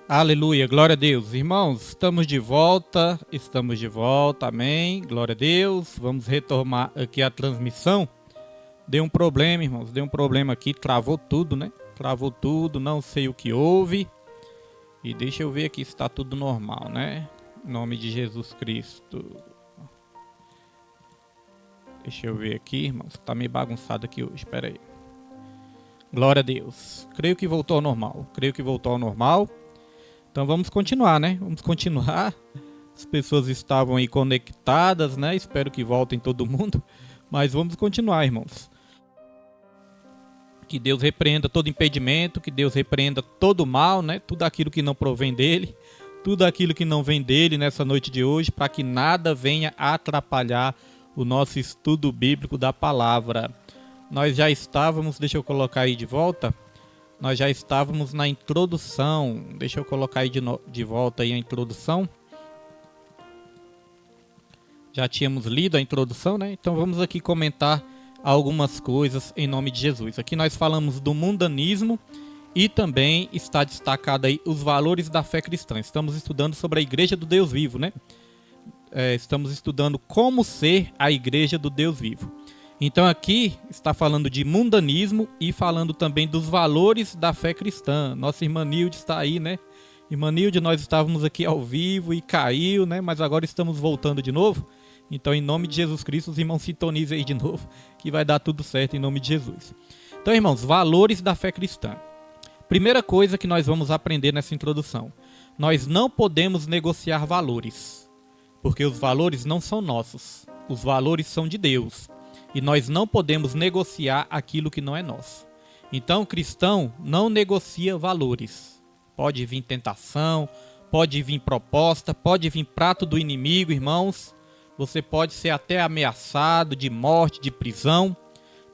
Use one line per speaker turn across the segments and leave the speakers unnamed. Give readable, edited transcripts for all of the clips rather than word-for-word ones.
Aleluia, glória a Deus. Irmãos, estamos de volta, amém, glória a Deus. Vamos retomar aqui a transmissão. Deu um problema, irmãos, deu um problema aqui, travou tudo, né? Travou tudo, não sei o que houve. E deixa eu ver aqui se está tudo normal, né? Em nome de Jesus Cristo. Deixa eu ver aqui, irmãos, tá meio bagunçado aqui hoje, espera aí. Glória a Deus. Creio que voltou ao normal. Então vamos continuar, né? Vamos continuar. As pessoas estavam aí conectadas, né? Espero que voltem todo mundo. Mas vamos continuar, irmãos. Que Deus repreenda todo impedimento, que Deus repreenda todo mal, né? Tudo aquilo que não provém dele, tudo aquilo que não vem dele nessa noite de hoje, para que nada venha atrapalhar o nosso estudo bíblico da palavra. Nós já estávamos, deixa eu colocar aí de volta. Nós já estávamos na introdução. Deixa eu colocar aí de volta aí a introdução. Já tínhamos lido a introdução, né? Então vamos aqui comentar algumas coisas em nome de Jesus. Aqui nós falamos do mundanismo e também está destacado aí os valores da fé cristã. Estamos estudando sobre a Igreja do Deus Vivo, né? Estamos estudando como ser a Igreja do Deus Vivo. Então aqui está falando de mundanismo e falando também dos valores da fé cristã. Nossa irmã Nilde está aí, né? Irmã Nilde, nós estávamos aqui ao vivo e caiu, né? Mas agora estamos voltando de novo. Então, em nome de Jesus Cristo, os irmãos sintonizem aí de novo, que vai dar tudo certo em nome de Jesus. Então, irmãos, valores da fé cristã. Primeira coisa que nós vamos aprender nessa introdução. Nós não podemos negociar valores, porque os valores não são nossos. Os valores são de Deus. E nós não podemos negociar aquilo que não é nosso. Então, o cristão não negocia valores. Pode vir tentação, pode vir proposta, pode vir prato do inimigo, irmãos. Você pode ser até ameaçado de morte, de prisão,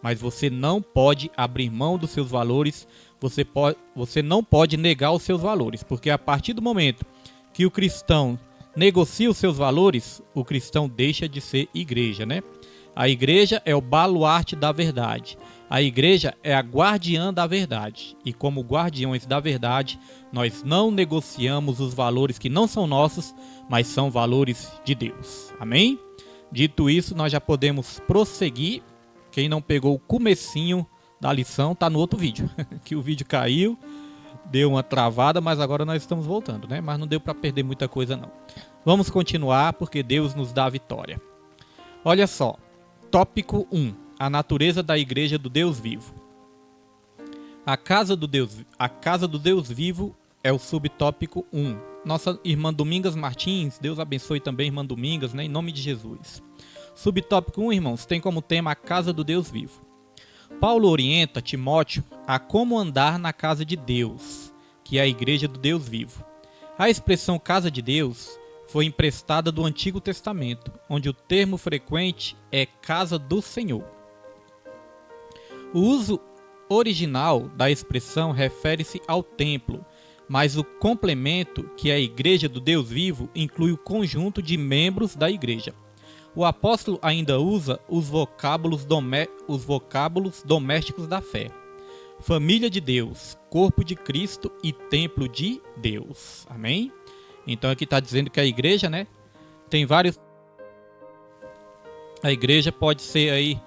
mas você não pode abrir mão dos seus valores. Você não pode negar os seus valores, porque a partir do momento que o cristão negocia os seus valores, o cristão deixa de ser igreja, né? A igreja é o baluarte da verdade. A igreja é a guardiã da verdade. E como guardiões da verdade, nós não negociamos os valores que não são nossos, mas são valores de Deus. Amém? Dito isso, nós já podemos prosseguir. Quem não pegou o comecinho da lição, está no outro vídeo. Que o vídeo caiu, deu uma travada, mas agora nós estamos voltando, né? Mas não deu para perder muita coisa não. Vamos continuar, porque Deus nos dá a vitória. Olha só. Tópico 1. A natureza da Igreja do Deus Vivo. A casa do Deus Vivo é o subtópico 1. Nossa irmã Domingas Martins, Deus abençoe também irmã Domingas, né, em nome de Jesus. Subtópico 1, irmãos, tem como tema a casa do Deus Vivo. Paulo orienta Timóteo a como andar na casa de Deus, que é a Igreja do Deus Vivo. A expressão casa de Deus foi emprestada do Antigo Testamento, onde o termo frequente é casa do Senhor. O uso original da expressão refere-se ao templo, mas o complemento, que é a Igreja do Deus Vivo, inclui o conjunto de membros da igreja. O apóstolo ainda usa os vocábulos domésticos da fé: família de Deus, corpo de Cristo e templo de Deus. Amém? Então aqui está dizendo que a igreja, né, tem vários. A igreja pode ser aí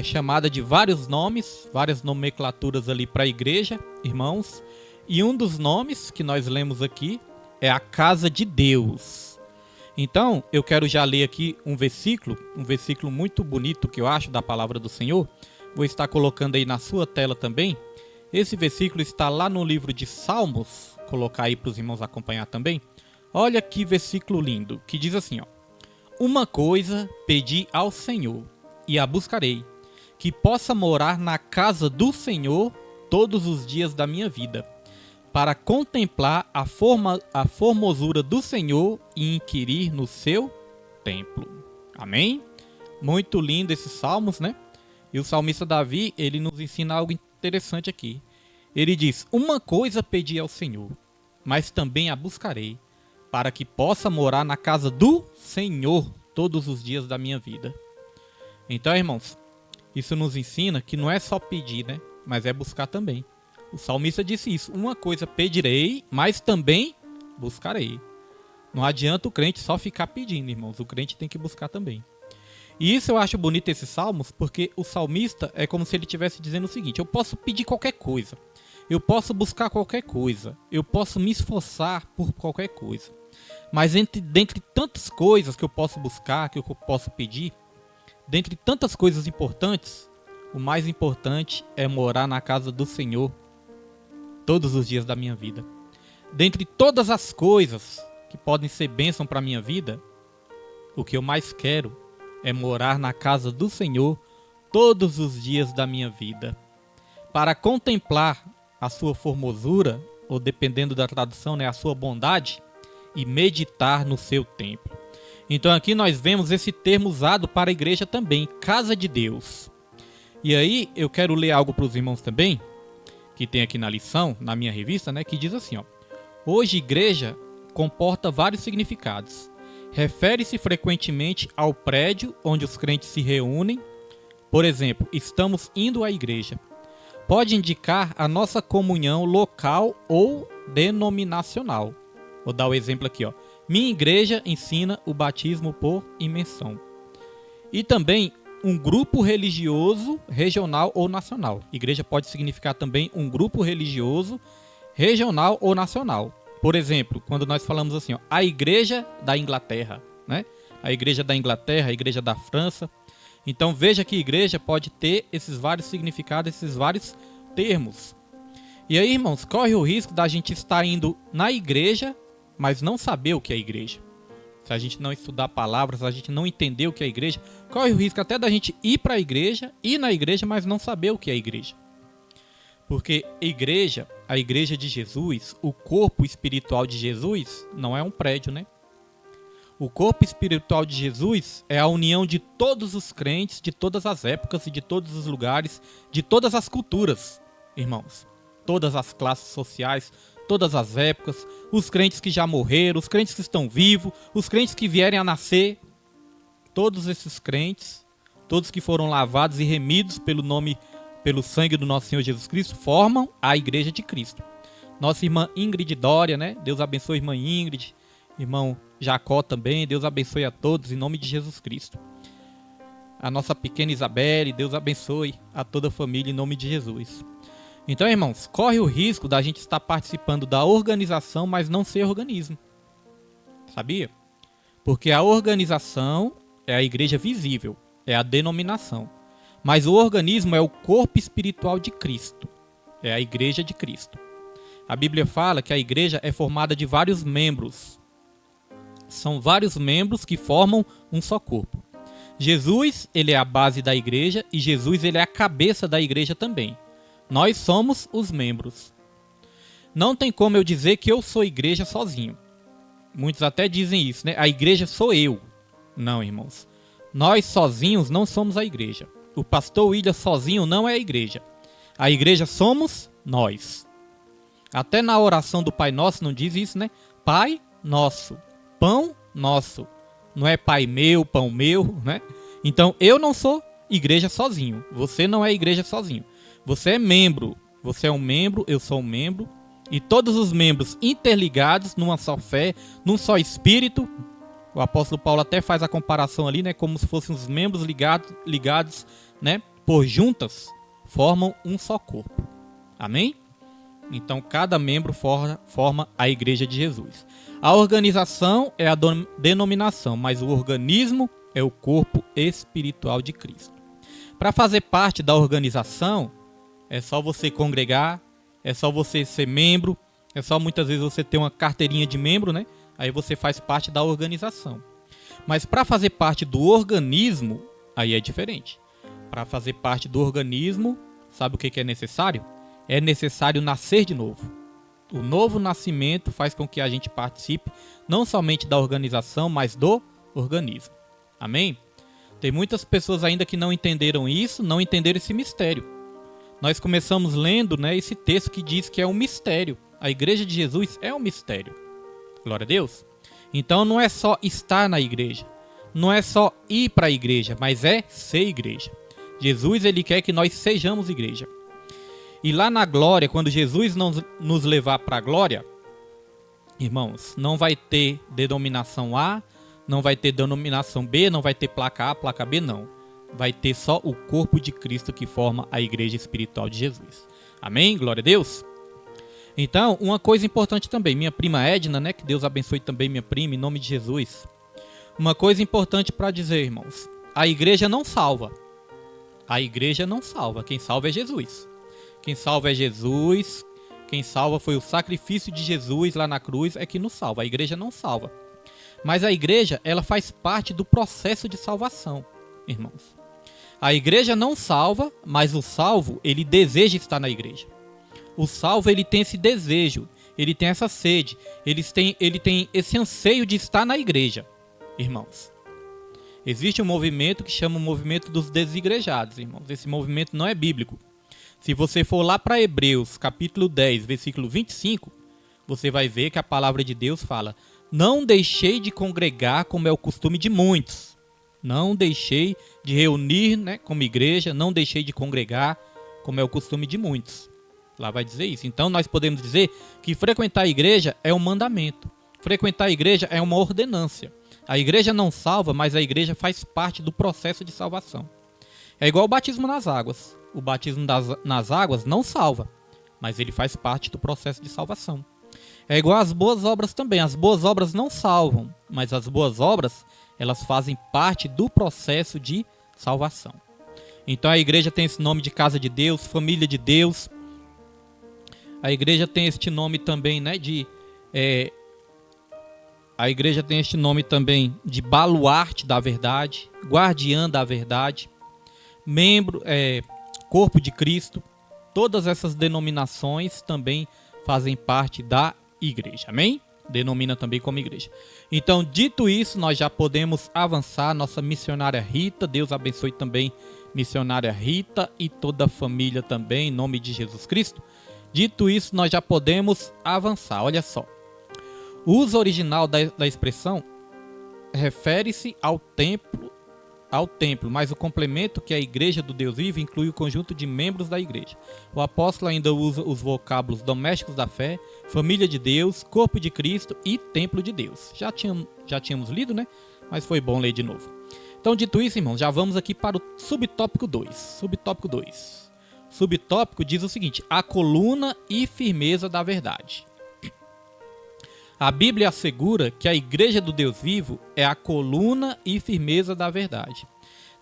chamada de vários nomes, várias nomenclaturas ali para a igreja, irmãos. E um dos nomes que nós lemos aqui é a casa de Deus. Então eu quero já ler aqui um versículo muito bonito que eu acho da palavra do Senhor. Vou estar colocando aí na sua tela também. Esse versículo está lá no livro de Salmos. Vou colocar aí para os irmãos acompanhar também. Olha que versículo lindo, que diz assim, ó: uma coisa pedi ao Senhor, e a buscarei, que possa morar na casa do Senhor todos os dias da minha vida, para contemplar a formosura do Senhor e inquirir no seu templo. Amém? Muito lindo esses salmos, né? E o salmista Davi, ele nos ensina algo interessante aqui. Ele diz: uma coisa pedi ao Senhor, mas também a buscarei, para que possa morar na casa do Senhor todos os dias da minha vida. Então, irmãos, isso nos ensina que não é só pedir, né? Mas é buscar também. O salmista disse isso: uma coisa pedirei, mas também buscarei. Não adianta o crente só ficar pedindo, irmãos. O crente tem que buscar também. E isso eu acho bonito, esses salmos, porque o salmista é como se ele estivesse dizendo o seguinte: eu posso pedir qualquer coisa, eu posso buscar qualquer coisa, eu posso me esforçar por qualquer coisa. Mas dentre tantas coisas que eu posso buscar, que eu posso pedir, dentre tantas coisas importantes, o mais importante é morar na casa do Senhor todos os dias da minha vida. Dentre todas as coisas que podem ser bênção para a minha vida, o que eu mais quero é morar na casa do Senhor todos os dias da minha vida, para contemplar a sua formosura, ou dependendo da tradução, né, a sua bondade, e meditar no seu templo. Então aqui nós vemos esse termo usado para a igreja também, casa de Deus. E aí eu quero ler algo para os irmãos também, que tem aqui na lição, na minha revista, né, que diz assim, ó: hoje igreja comporta vários significados. Refere-se frequentemente ao prédio onde os crentes se reúnem. Por exemplo, estamos indo à igreja. Pode indicar a nossa comunhão local ou denominacional. Vou dar o exemplo aqui, ó. Minha igreja ensina o batismo por imersão. E também um grupo religioso, regional ou nacional. Igreja pode significar também um grupo religioso, regional ou nacional. Por exemplo, quando nós falamos assim, ó, a igreja da Inglaterra, né? A igreja da Inglaterra, a igreja da França. Então veja que igreja pode ter esses vários significados, esses vários termos. E aí, irmãos, corre o risco da gente estar indo na igreja, mas não saber o que é igreja. Se a gente não estudar palavras, se a gente não entender o que é igreja, corre o risco até da gente ir para a igreja, ir na igreja, mas não saber o que é igreja. Porque igreja, a igreja de Jesus, o corpo espiritual de Jesus, não é um prédio, né? O corpo espiritual de Jesus é a união de todos os crentes, de todas as épocas e de todos os lugares, de todas as culturas, irmãos. Todas as classes sociais, todas as épocas, os crentes que já morreram, os crentes que estão vivos, os crentes que vierem a nascer. Todos esses crentes, todos que foram lavados e remidos pelo sangue do nosso Senhor Jesus Cristo, formam a igreja de Cristo. Nossa irmã Ingrid Dória, né? Deus abençoe a irmã Ingrid, irmão Jacó também, Deus abençoe a todos em nome de Jesus Cristo. A nossa pequena Isabelle, Deus abençoe a toda a família em nome de Jesus. Então, irmãos, corre o risco da gente estar participando da organização, mas não ser organismo. Sabia? Porque a organização é a igreja visível, é a denominação. Mas o organismo é o corpo espiritual de Cristo, é a igreja de Cristo. A Bíblia fala que a igreja é formada de vários membros. São vários membros que formam um só corpo. Jesus, ele é a base da igreja e Jesus, ele é a cabeça da igreja também. Nós somos os membros. Não tem como eu dizer que eu sou igreja sozinho. Muitos até dizem isso, né? A igreja sou eu. Não, irmãos. Nós sozinhos não somos a igreja. O pastor William sozinho não é a igreja. A igreja somos nós. Até na oração do Pai Nosso não diz isso, né? Pai nosso, pão nosso. Não é pai meu, pão meu, né? Então eu não sou igreja sozinho. Você não é igreja sozinho. Você é membro. Você é um membro, eu sou um membro. E todos os membros interligados numa só fé, num só espírito. O apóstolo Paulo até faz a comparação ali, né? Como se fossem os membros ligados, né? Por juntas, formam um só corpo. Amém? Então cada membro forma a igreja de Jesus. A organização é a denominação, mas o organismo é o corpo espiritual de Cristo. Para fazer parte da organização, é só você congregar, é só você ser membro, é só muitas vezes você ter uma carteirinha de membro, né? Aí você faz parte da organização. Mas para fazer parte do organismo, aí é diferente. Para fazer parte do organismo, sabe o que é necessário? É necessário nascer de novo. O novo nascimento faz com que a gente participe não somente da organização, mas do organismo. Amém? Tem muitas pessoas ainda que não entenderam isso, não entenderam esse mistério. Nós começamos lendo, né, esse texto que diz que é um mistério. A igreja de Jesus é um mistério. Glória a Deus. Então não é só estar na igreja. Não é só ir para a igreja, mas é ser igreja. Jesus, ele quer que nós sejamos igreja. E lá na glória, quando Jesus nos levar para a glória, irmãos, não vai ter denominação A, não vai ter denominação B, não vai ter placa A, placa B, não. Vai ter só o corpo de Cristo que forma a igreja espiritual de Jesus. Amém? Glória a Deus. Então, uma coisa importante também, minha prima Edna, né, que Deus abençoe também minha prima, em nome de Jesus. Uma coisa importante para dizer, irmãos, a igreja não salva. A igreja não salva, quem salva é Jesus. Quem salva é Jesus, quem salva foi o sacrifício de Jesus lá na cruz, é que nos salva. A igreja não salva. Mas a igreja, ela faz parte do processo de salvação, irmãos. A igreja não salva, mas o salvo, ele deseja estar na igreja. O salvo, ele tem esse desejo, ele tem essa sede, ele tem esse anseio de estar na igreja, irmãos. Existe um movimento que chama o movimento dos desigrejados, irmãos. Esse movimento não é bíblico. Se você for lá para Hebreus, capítulo 10, versículo 25, você vai ver que a palavra de Deus fala: não deixei de congregar como é o costume de muitos. Não deixei de reunir, né, como igreja, não deixei de congregar como é o costume de muitos. Lá vai dizer isso. Então nós podemos dizer que frequentar a igreja é um mandamento. Frequentar a igreja é uma ordenância. A igreja não salva, mas a igreja faz parte do processo de salvação. É igual o batismo nas águas. O batismo nas águas não salva, mas ele faz parte do processo de salvação. É igual às boas obras também. As boas obras não salvam, mas as boas obras, elas fazem parte do processo de salvação. Então a igreja tem esse nome de casa de Deus, família de Deus. A igreja tem este nome também, né, a igreja tem este nome também de baluarte da verdade, guardiã da verdade, membro, corpo de Cristo. Todas essas denominações também fazem parte da igreja, amém? Denomina também como igreja. Então, dito isso, nós já podemos avançar. Nossa missionária Rita, Deus abençoe também missionária Rita e toda a família também, em nome de Jesus Cristo. Dito isso, nós já podemos avançar. Olha só. O uso original da expressão refere-se ao templo, mas o complemento, que é a igreja do Deus vivo, inclui o conjunto de membros da igreja. O apóstolo ainda usa os vocábulos domésticos da fé, família de Deus, corpo de Cristo e templo de Deus. Já tínhamos lido, né? Mas foi bom ler de novo. Então, dito isso, irmãos, já vamos aqui para o subtópico 2. Subtópico 2. Subtópico diz o seguinte: a coluna e firmeza da verdade. A Bíblia assegura que a igreja do Deus vivo é a coluna e firmeza da verdade.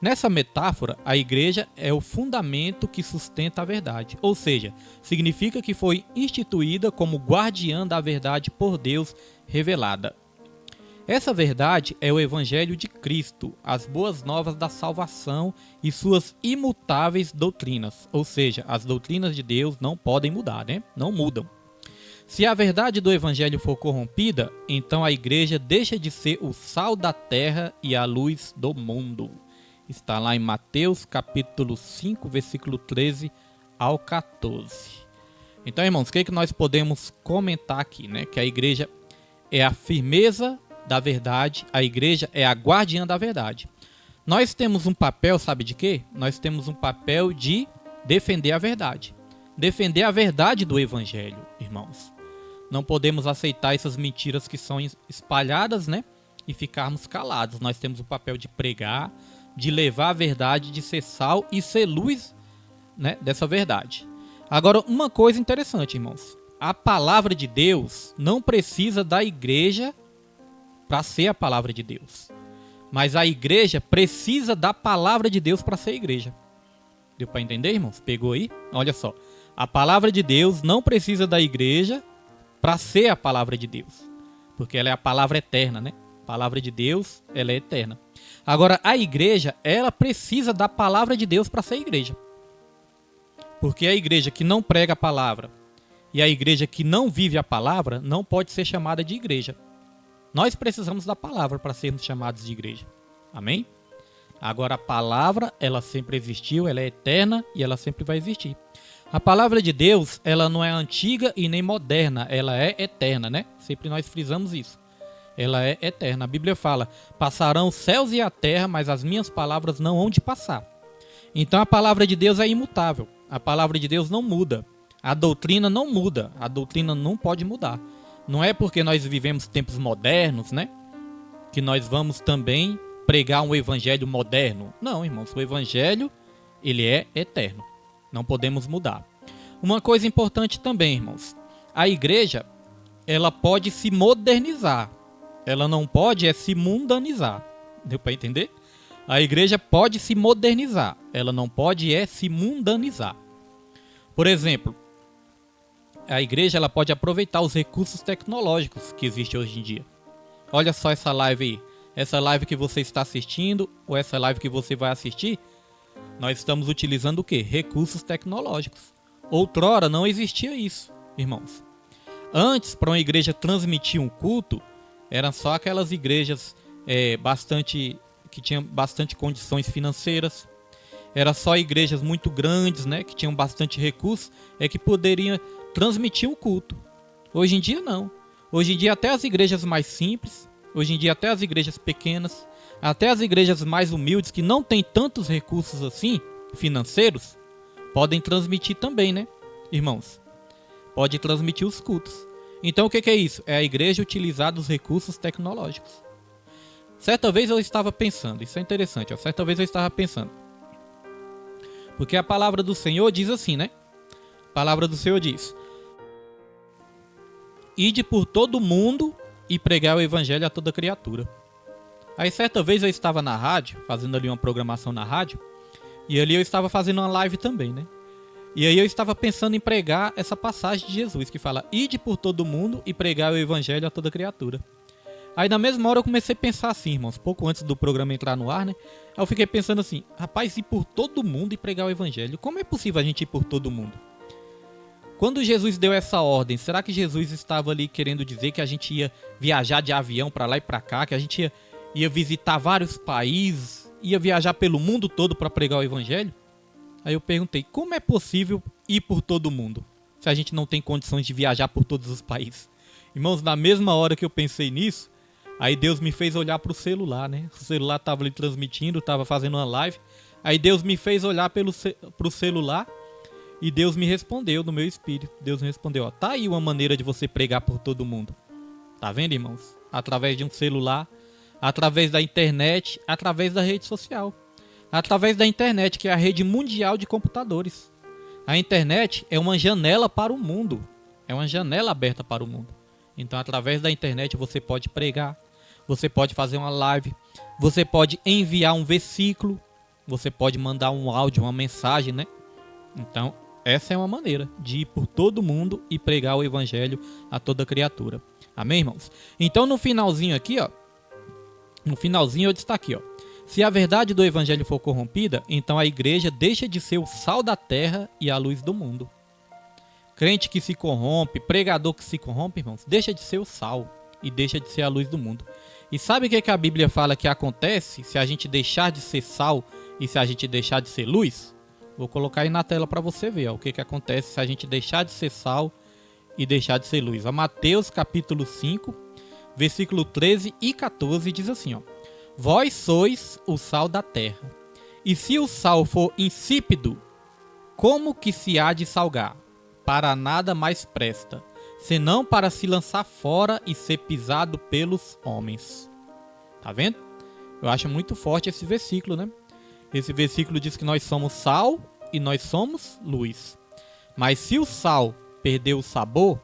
Nessa metáfora, a igreja é o fundamento que sustenta a verdade, ou seja, significa que foi instituída como guardiã da verdade por Deus revelada. Essa verdade é o Evangelho de Cristo, as boas novas da salvação e suas imutáveis doutrinas, ou seja, as doutrinas de Deus não podem mudar, né? Não mudam. Se a verdade do Evangelho for corrompida, então a igreja deixa de ser o sal da terra e a luz do mundo. Está lá em Mateus capítulo 5, versículo 13 ao 14. Então, irmãos, o que nós podemos comentar aqui, né? Que a igreja é a firmeza da verdade, a igreja é a guardiã da verdade. Nós temos um papel, sabe de quê? Nós temos um papel de defender a verdade. Defender a verdade do Evangelho, irmãos. Não podemos aceitar essas mentiras que são espalhadas, né? E ficarmos calados. Nós temos o papel de pregar, de levar a verdade, de ser sal e ser luz, né, dessa verdade. Agora, uma coisa interessante, irmãos. A palavra de Deus não precisa da igreja para ser a palavra de Deus. Mas a igreja precisa da palavra de Deus para ser igreja. Deu para entender, irmãos? Pegou aí? Olha só. A palavra de Deus não precisa da igreja para ser a palavra de Deus. Porque ela é a palavra eterna, né? A palavra de Deus, ela é eterna. Agora, a igreja, ela precisa da palavra de Deus para ser igreja. Porque a igreja que não prega a palavra e a igreja que não vive a palavra não pode ser chamada de igreja. Nós precisamos da palavra para sermos chamados de igreja. Amém? Agora, a palavra, ela sempre existiu, ela é eterna e ela sempre vai existir. A palavra de Deus, ela não é antiga e nem moderna, ela é eterna, né? Sempre nós frisamos isso. Ela é eterna. A Bíblia fala: passarão os céus e a terra, mas as minhas palavras não hão de passar. Então a palavra de Deus é imutável. A palavra de Deus não muda. A doutrina não muda. A doutrina não pode mudar. Não é porque nós vivemos tempos modernos, né, que nós vamos também pregar um evangelho moderno. Não, irmãos, o evangelho, ele é eterno. Não podemos mudar. Uma coisa importante também, irmãos. A igreja, ela pode se modernizar. Ela não pode se mundanizar. Deu para entender? A igreja pode se modernizar. Ela não pode se mundanizar. Por exemplo, a igreja ela pode aproveitar os recursos tecnológicos que existem hoje em dia. Olha só essa live aí. Essa live que você está assistindo ou essa live que você vai assistir, nós estamos utilizando o quê? Recursos tecnológicos. Outrora não existia isso, irmãos. Antes, para uma igreja transmitir um culto, eram só aquelas igrejas que tinham bastante condições financeiras. Era só igrejas muito grandes, né, que tinham bastante recursos, que poderiam transmitir um culto. Hoje em dia não. Hoje em dia até as igrejas mais simples, hoje em dia até as igrejas pequenas, até as igrejas mais humildes que não têm tantos recursos assim, financeiros, podem transmitir também, né, irmãos? Pode transmitir os cultos. Então o que é isso? É a igreja utilizar os recursos tecnológicos. Certa vez eu estava pensando, isso é interessante, certa vez eu estava pensando, porque a palavra do Senhor diz assim, né? A palavra do Senhor diz: ide por todo mundo e pregar o evangelho a toda criatura. Aí certa vez eu estava na rádio, fazendo ali uma programação na rádio, e ali eu estava fazendo uma live também, né? E aí eu estava pensando em pregar essa passagem de Jesus, que fala: ide por todo mundo e pregar o evangelho a toda criatura. Aí na mesma hora eu comecei a pensar assim, irmãos, pouco antes do programa entrar no ar, né? Aí eu fiquei pensando assim, rapaz, ir por todo mundo e pregar o evangelho, como é possível a gente ir por todo mundo? Quando Jesus deu essa ordem, será que Jesus estava ali querendo dizer que a gente ia viajar de avião para lá e para cá, que a gente ia visitar vários países, ia viajar pelo mundo todo para pregar o evangelho? Aí eu perguntei, como é possível ir por todo mundo, se a gente não tem condições de viajar por todos os países? Irmãos, na mesma hora que eu pensei nisso, aí Deus me fez olhar para o celular, né? O celular estava ali transmitindo, estava fazendo uma live. Aí Deus me fez olhar para o celular e Deus me respondeu no meu espírito. Deus me respondeu, ó, tá aí uma maneira de você pregar por todo mundo. Tá vendo, irmãos? Através de um celular, através da internet, através da rede social. Através da internet, que é a rede mundial de computadores. A internet é uma janela para o mundo. É uma janela aberta para o mundo. Então, através da internet, você pode pregar. Você pode fazer uma live. Você pode enviar um versículo. Você pode mandar um áudio, uma mensagem, né? Então, essa é uma maneira de ir por todo mundo e pregar o evangelho a toda criatura. Amém, irmãos? Então, no finalzinho aqui, ó. No finalzinho eu destaquei, ó. Se a verdade do evangelho for corrompida, então a igreja deixa de ser o sal da terra e a luz do mundo. Crente que se corrompe, pregador que se corrompe, irmãos, deixa de ser o sal e deixa de ser a luz do mundo. E sabe o que a Bíblia fala que acontece se a gente deixar de ser sal e se a gente deixar de ser luz? Vou colocar aí na tela para você ver, ó, o que acontece se a gente deixar de ser sal e deixar de ser luz. A Mateus capítulo 5, versículo 13 e 14 diz assim, ó: vós sois o sal da terra, e se o sal for insípido, como que se há de salgar? Para nada mais presta, senão para se lançar fora e ser pisado pelos homens. Tá vendo? Eu acho muito forte esse versículo, né? Esse versículo diz que nós somos sal e nós somos luz. Mas se o sal perder o sabor,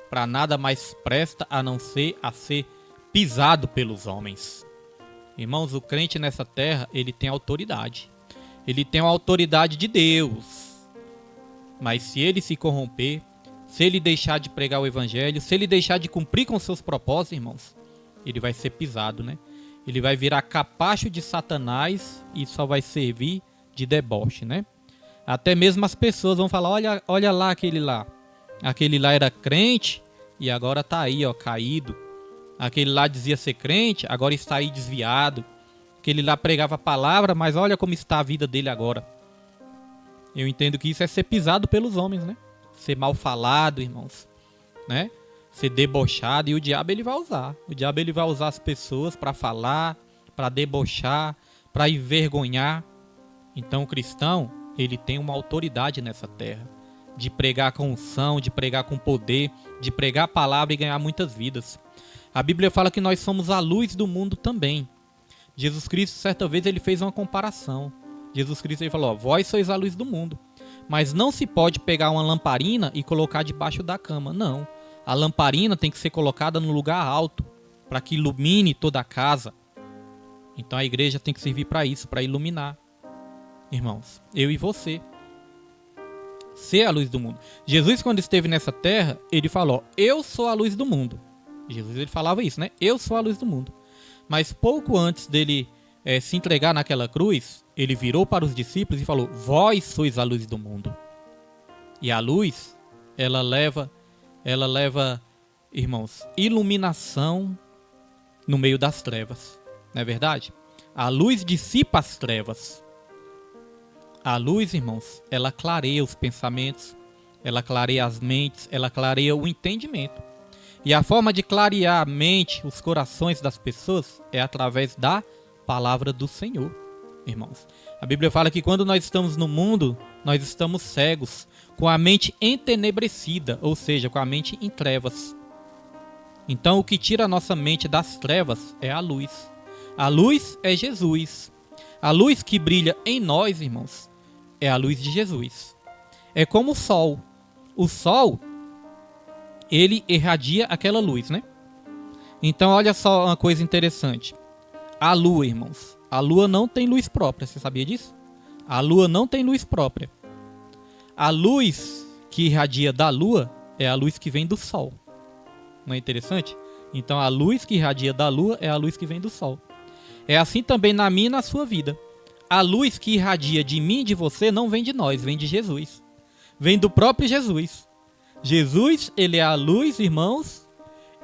para nada mais presta a não ser a ser pisado pelos homens. Irmãos, o crente nessa terra, ele tem autoridade. Ele tem a autoridade de Deus. Mas se ele se corromper, se ele deixar de pregar o evangelho, se ele deixar de cumprir com seus propósitos, irmãos, ele vai ser pisado, né? Ele vai virar capacho de Satanás e só vai servir de deboche, né? Até mesmo as pessoas vão falar, olha lá aquele lá. Aquele lá era crente e agora tá aí, ó, caído. Aquele lá dizia ser crente, agora está aí desviado. Aquele lá pregava a palavra, mas olha como está a vida dele agora. Eu entendo que isso é ser pisado pelos homens, né? Ser mal falado, irmãos, né? Ser debochado, e o diabo ele vai usar. O diabo ele vai usar as pessoas para falar, para debochar, para envergonhar. Então o cristão, ele tem uma autoridade nessa terra, de pregar com unção, de pregar com poder, de pregar a palavra e ganhar muitas vidas. A Bíblia fala que nós somos a luz do mundo também. Jesus Cristo, certa vez, ele fez uma comparação. Jesus Cristo ele falou, vós sois a luz do mundo. Mas não se pode pegar uma lamparina e colocar debaixo da cama. Não. A lamparina tem que ser colocada no lugar alto, para que ilumine toda a casa. Então a igreja tem que servir para isso, para iluminar. Irmãos, eu e você. Ser a luz do mundo. Jesus, quando esteve nessa terra, ele falou, eu sou a luz do mundo. Jesus ele falava isso, né? Eu sou a luz do mundo. Mas pouco antes dele se entregar naquela cruz, ele virou para os discípulos e falou, vós sois a luz do mundo. E a luz, ela leva, irmãos, iluminação no meio das trevas. Não é verdade? A luz dissipa as trevas. A luz, irmãos, ela clareia os pensamentos, ela clareia as mentes, ela clareia o entendimento. E a forma de clarear a mente, os corações das pessoas, é através da palavra do Senhor, irmãos. A Bíblia fala que quando nós estamos no mundo, nós estamos cegos, com a mente entenebrecida, ou seja, com a mente em trevas. Então o que tira a nossa mente das trevas é a luz. A luz é Jesus. A luz que brilha em nós, irmãos, é a luz de Jesus. É como o sol. O sol, ele irradia aquela luz, né? Então olha só uma coisa interessante. A lua, irmãos, a lua não tem luz própria, você sabia disso? A lua não tem luz própria. A luz que irradia da lua é a luz que vem do sol. Não é interessante? Então a luz que irradia da lua é a luz que vem do sol. É assim também na minha e na sua vida. A luz que irradia de mim e de você não vem de nós, vem de Jesus. Vem do próprio Jesus. Jesus, ele é a luz, irmãos,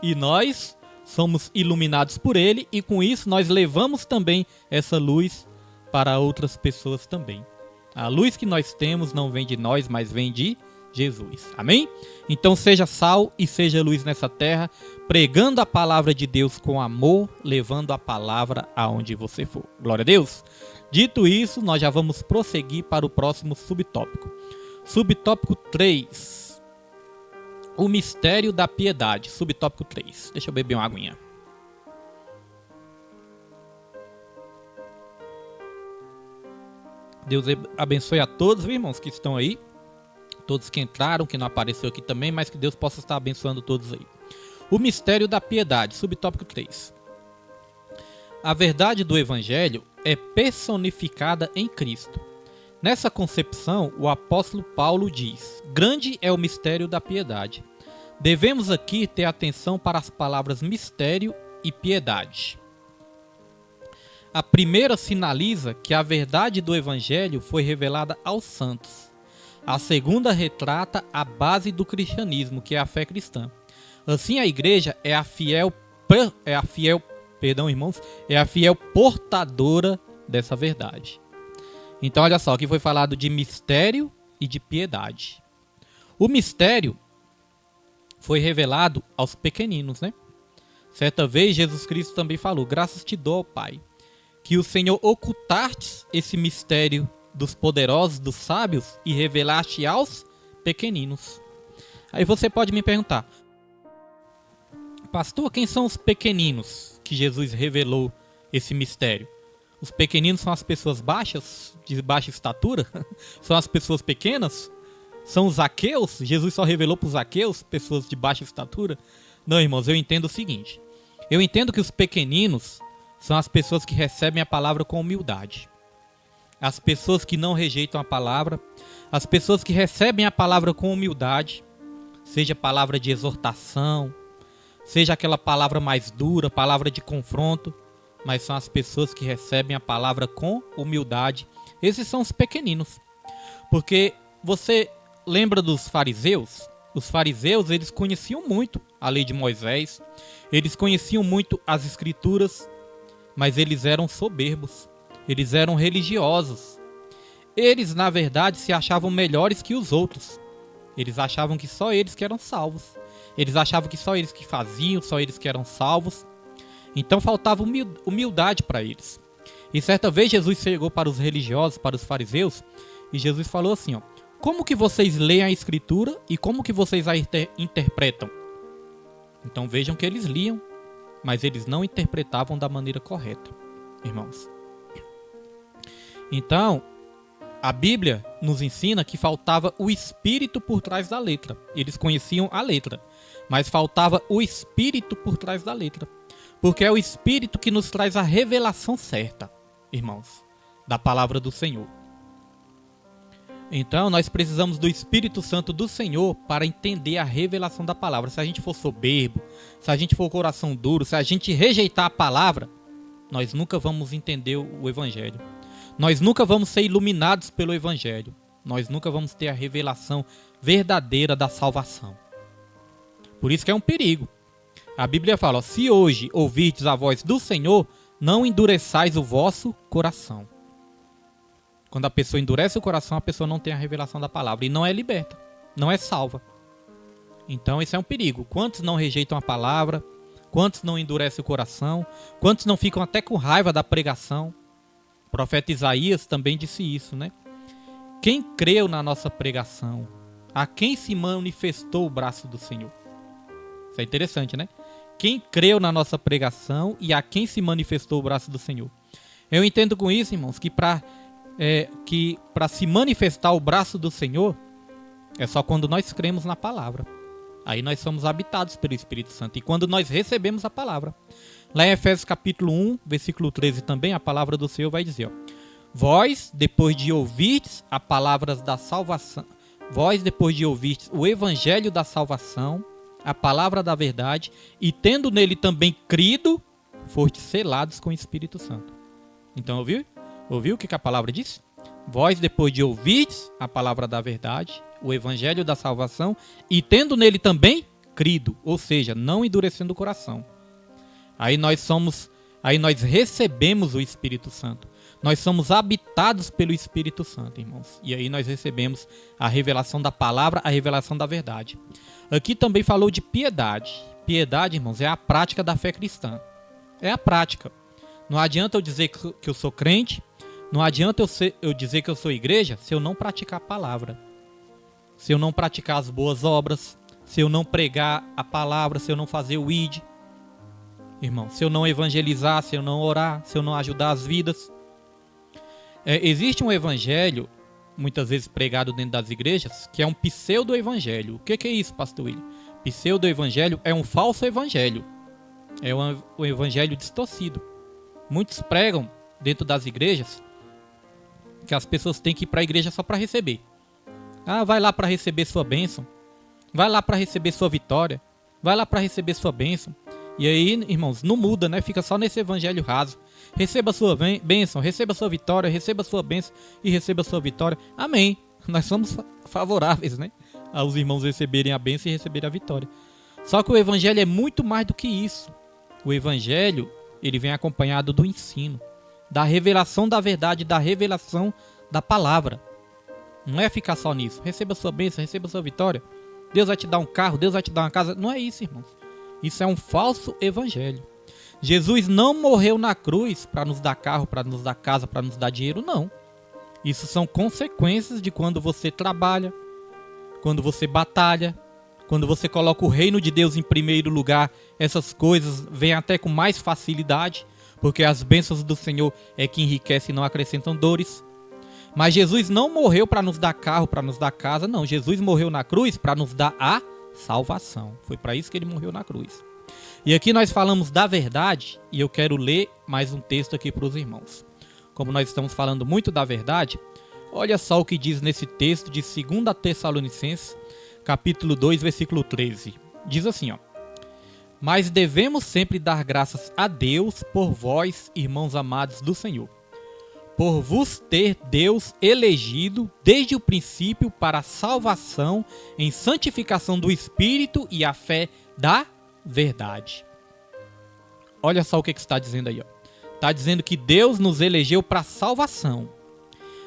e nós somos iluminados por ele, e com isso nós levamos também essa luz para outras pessoas também. A luz que nós temos não vem de nós, mas vem de Jesus. Amém? Então seja sal e seja luz nessa terra, pregando a palavra de Deus com amor, levando a palavra aonde você for. Glória a Deus. Dito isso, nós já vamos prosseguir para o próximo subtópico. Subtópico 3. O mistério da piedade. Subtópico 3. Deixa eu beber uma aguinha. Deus abençoe a todos, irmãos, que estão aí. Todos que entraram, que não apareceu aqui também, mas que Deus possa estar abençoando todos aí. O mistério da piedade. Subtópico 3. A verdade do Evangelho é personificada em Cristo. Nessa concepção, o apóstolo Paulo diz: grande é o mistério da piedade. Devemos aqui ter atenção para as palavras mistério e piedade. A primeira sinaliza que a verdade do Evangelho foi revelada aos santos. A segunda retrata a base do cristianismo, que é a fé cristã. Assim, a igreja é a fiel portadora dessa verdade. Então, olha só, aqui foi falado de mistério e de piedade. O mistério foi revelado aos pequeninos, né? Certa vez, Jesus Cristo também falou: graças te dou, Pai, que o Senhor ocultaste esse mistério dos poderosos, dos sábios, e revelaste aos pequeninos. Aí você pode me perguntar: pastor, quem são os pequeninos que Jesus revelou esse mistério? Os pequeninos são as pessoas baixas, de baixa estatura? São as pessoas pequenas? São os Zaqueus? Jesus só revelou para os Zaqueus, pessoas de baixa estatura? Não, irmãos, eu entendo o seguinte. Eu entendo que os pequeninos são as pessoas que recebem a palavra com humildade. As pessoas que não rejeitam a palavra, as pessoas que recebem a palavra com humildade, seja palavra de exortação, seja aquela palavra mais dura, palavra de confronto, mas são as pessoas que recebem a palavra com humildade. Esses são os pequeninos. Porque você lembra dos fariseus? Os fariseus, eles conheciam muito a lei de Moisés, eles conheciam muito as escrituras, mas eles eram soberbos, eles eram religiosos. Eles, na verdade, se achavam melhores que os outros. Eles achavam que só eles que eram salvos. Eles achavam que só eles que faziam, só eles que eram salvos. Então faltava humildade para eles. E certa vez Jesus chegou para os religiosos, para os fariseus, E Jesus falou assim, ó: como que vocês leem a Escritura e como que vocês a interpretam? Então vejam que eles liam, mas eles não interpretavam da maneira correta, irmãos. Então, a Bíblia nos ensina que faltava o espírito por trás da letra. Eles conheciam a letra, mas faltava o espírito por trás da letra. Porque é o espírito que nos traz a revelação certa, irmãos, da palavra do Senhor. Então, nós precisamos do Espírito Santo do Senhor para entender a revelação da palavra. Se a gente for soberbo, se a gente for coração duro, se a gente rejeitar a palavra, nós nunca vamos entender o Evangelho. Nós nunca vamos ser iluminados pelo Evangelho. Nós nunca vamos ter a revelação verdadeira da salvação. Por isso que é um perigo. A Bíblia fala, ó, se hoje ouvirdes a voz do Senhor, não endureçais o vosso coração. Quando a pessoa endurece o coração, a pessoa não tem a revelação da palavra e não é liberta, não é salva. Então esse é um perigo. Quantos não rejeitam a palavra? Quantos não endurecem o coração? Quantos não ficam até com raiva da pregação? O profeta Isaías também disse isso, né? Quem creu na nossa pregação? A quem se manifestou o braço do Senhor? Isso é interessante, né? Quem creu na nossa pregação e a quem se manifestou o braço do Senhor? Eu entendo com isso, irmãos, que para se manifestar o braço do Senhor é só quando nós cremos na palavra. Aí nós somos habitados pelo Espírito Santo. E quando nós recebemos a palavra. Lá em Efésios capítulo 1, versículo 13 também, a palavra do Senhor vai dizer, ó: vós, depois de ouvirdes a palavra da salvação, vós, depois de ouvirdes o evangelho da salvação, a palavra da verdade, e tendo nele também crido, fostes selados com o Espírito Santo. Então, ouviu o que a palavra diz? Vós, depois de ouvirdes a palavra da verdade, o evangelho da salvação, e tendo nele também crido, ou seja, não endurecendo o coração. Aí nós recebemos o Espírito Santo. Nós somos habitados pelo Espírito Santo, irmãos. E aí nós recebemos a revelação da palavra, a revelação da verdade. Aqui também falou de piedade. Piedade, irmãos, é a prática da fé cristã. É a prática. Não adianta eu dizer que eu sou crente, não adianta eu dizer que eu sou igreja se eu não praticar a palavra. Se eu não praticar as boas obras, se eu não pregar a palavra, se eu não fazer o ID. Irmão, se eu não evangelizar, se eu não orar, se eu não ajudar as vidas. Existe um evangelho, muitas vezes pregado dentro das igrejas, que é um pseudo-evangelho. O que é isso, pastor William? Pseudo-evangelho é um falso evangelho. É um evangelho distorcido. Muitos pregam dentro das igrejas que as pessoas têm que ir para a igreja só para receber. Ah, vai lá para receber sua bênção. Vai lá para receber sua vitória. Vai lá para receber sua bênção. E aí, irmãos, não muda, né? Fica só nesse evangelho raso. Receba sua bênção, receba sua vitória, receba sua bênção e receba sua vitória. Amém. Nós somos favoráveis, né? Aos irmãos receberem a bênção e receberem a vitória. Só que o evangelho é muito mais do que isso. O evangelho, ele vem acompanhado do ensino, da revelação da verdade, da revelação da palavra. Não é ficar só nisso. Receba sua bênção, receba sua vitória. Deus vai te dar um carro, Deus vai te dar uma casa. Não é isso, irmãos. Isso é um falso evangelho. Jesus não morreu na cruz para nos dar carro, para nos dar casa, para nos dar dinheiro, não. Isso são consequências de quando você trabalha, quando você batalha, quando você coloca o reino de Deus em primeiro lugar. Essas coisas vêm até com mais facilidade, porque as bênçãos do Senhor é que enriquecem e não acrescentam dores. Mas Jesus não morreu para nos dar carro, para nos dar casa, não. Jesus morreu na cruz para nos dar a salvação. Foi para isso que ele morreu na cruz. E aqui nós falamos da verdade, e eu quero ler mais um texto aqui para os irmãos. Como nós estamos falando muito da verdade, olha só o que diz nesse texto de 2 Tessalonicenses, capítulo 2, versículo 13. Diz assim, ó: mas devemos sempre dar graças a Deus por vós, irmãos amados do Senhor, por vos ter Deus elegido desde o princípio para a salvação em santificação do Espírito e a fé da verdade. Olha só o que está dizendo aí, ó. Está dizendo que Deus nos elegeu para salvação.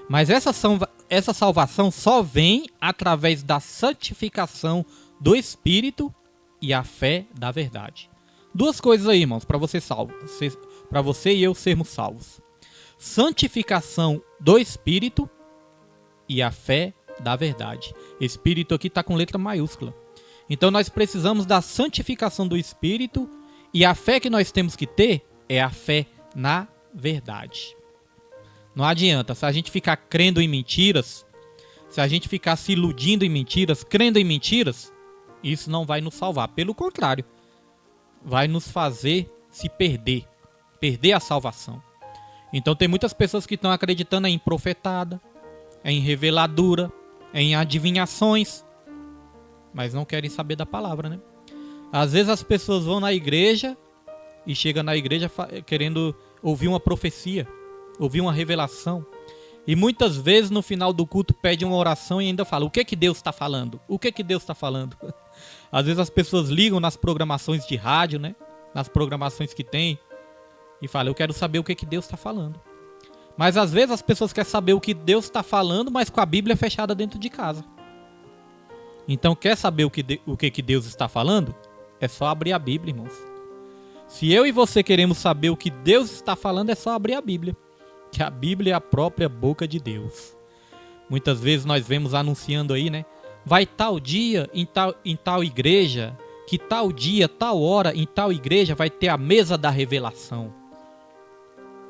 Mas essa salvação só vem através da santificação do Espírito e a fé da verdade. Duas coisas aí, irmãos, para você salvo, para você e eu sermos salvos. Santificação do Espírito e a fé da verdade. Espírito aqui está com letra maiúscula. Então nós precisamos da santificação do Espírito, e a fé que nós temos que ter é a fé na verdade. Não adianta, se a gente ficar crendo em mentiras, se a gente ficar se iludindo em mentiras, crendo em mentiras, isso não vai nos salvar. Pelo contrário, vai nos fazer se perder a salvação. Então tem muitas pessoas que estão acreditando em profetada, em reveladura, em adivinhações, mas não querem saber da palavra, né? Às vezes as pessoas vão na igreja e chegam na igreja querendo ouvir uma profecia, ouvir uma revelação. E muitas vezes no final do culto pede uma oração e ainda fala: o que que Deus está falando? O que que Deus está falando? Às vezes as pessoas ligam nas programações de rádio, né? Nas programações que tem, e falam: eu quero saber o que que Deus está falando. Mas às vezes as pessoas querem saber o que Deus está falando, mas com a Bíblia fechada dentro de casa. Então quer saber o que Deus está falando? É só abrir a Bíblia, irmãos. Se eu e você queremos saber o que Deus está falando, é só abrir a Bíblia. Que a Bíblia é a própria boca de Deus. Muitas vezes nós vemos anunciando aí, né? Vai tal dia em tal igreja, que tal dia, tal hora, em tal igreja vai ter a mesa da revelação.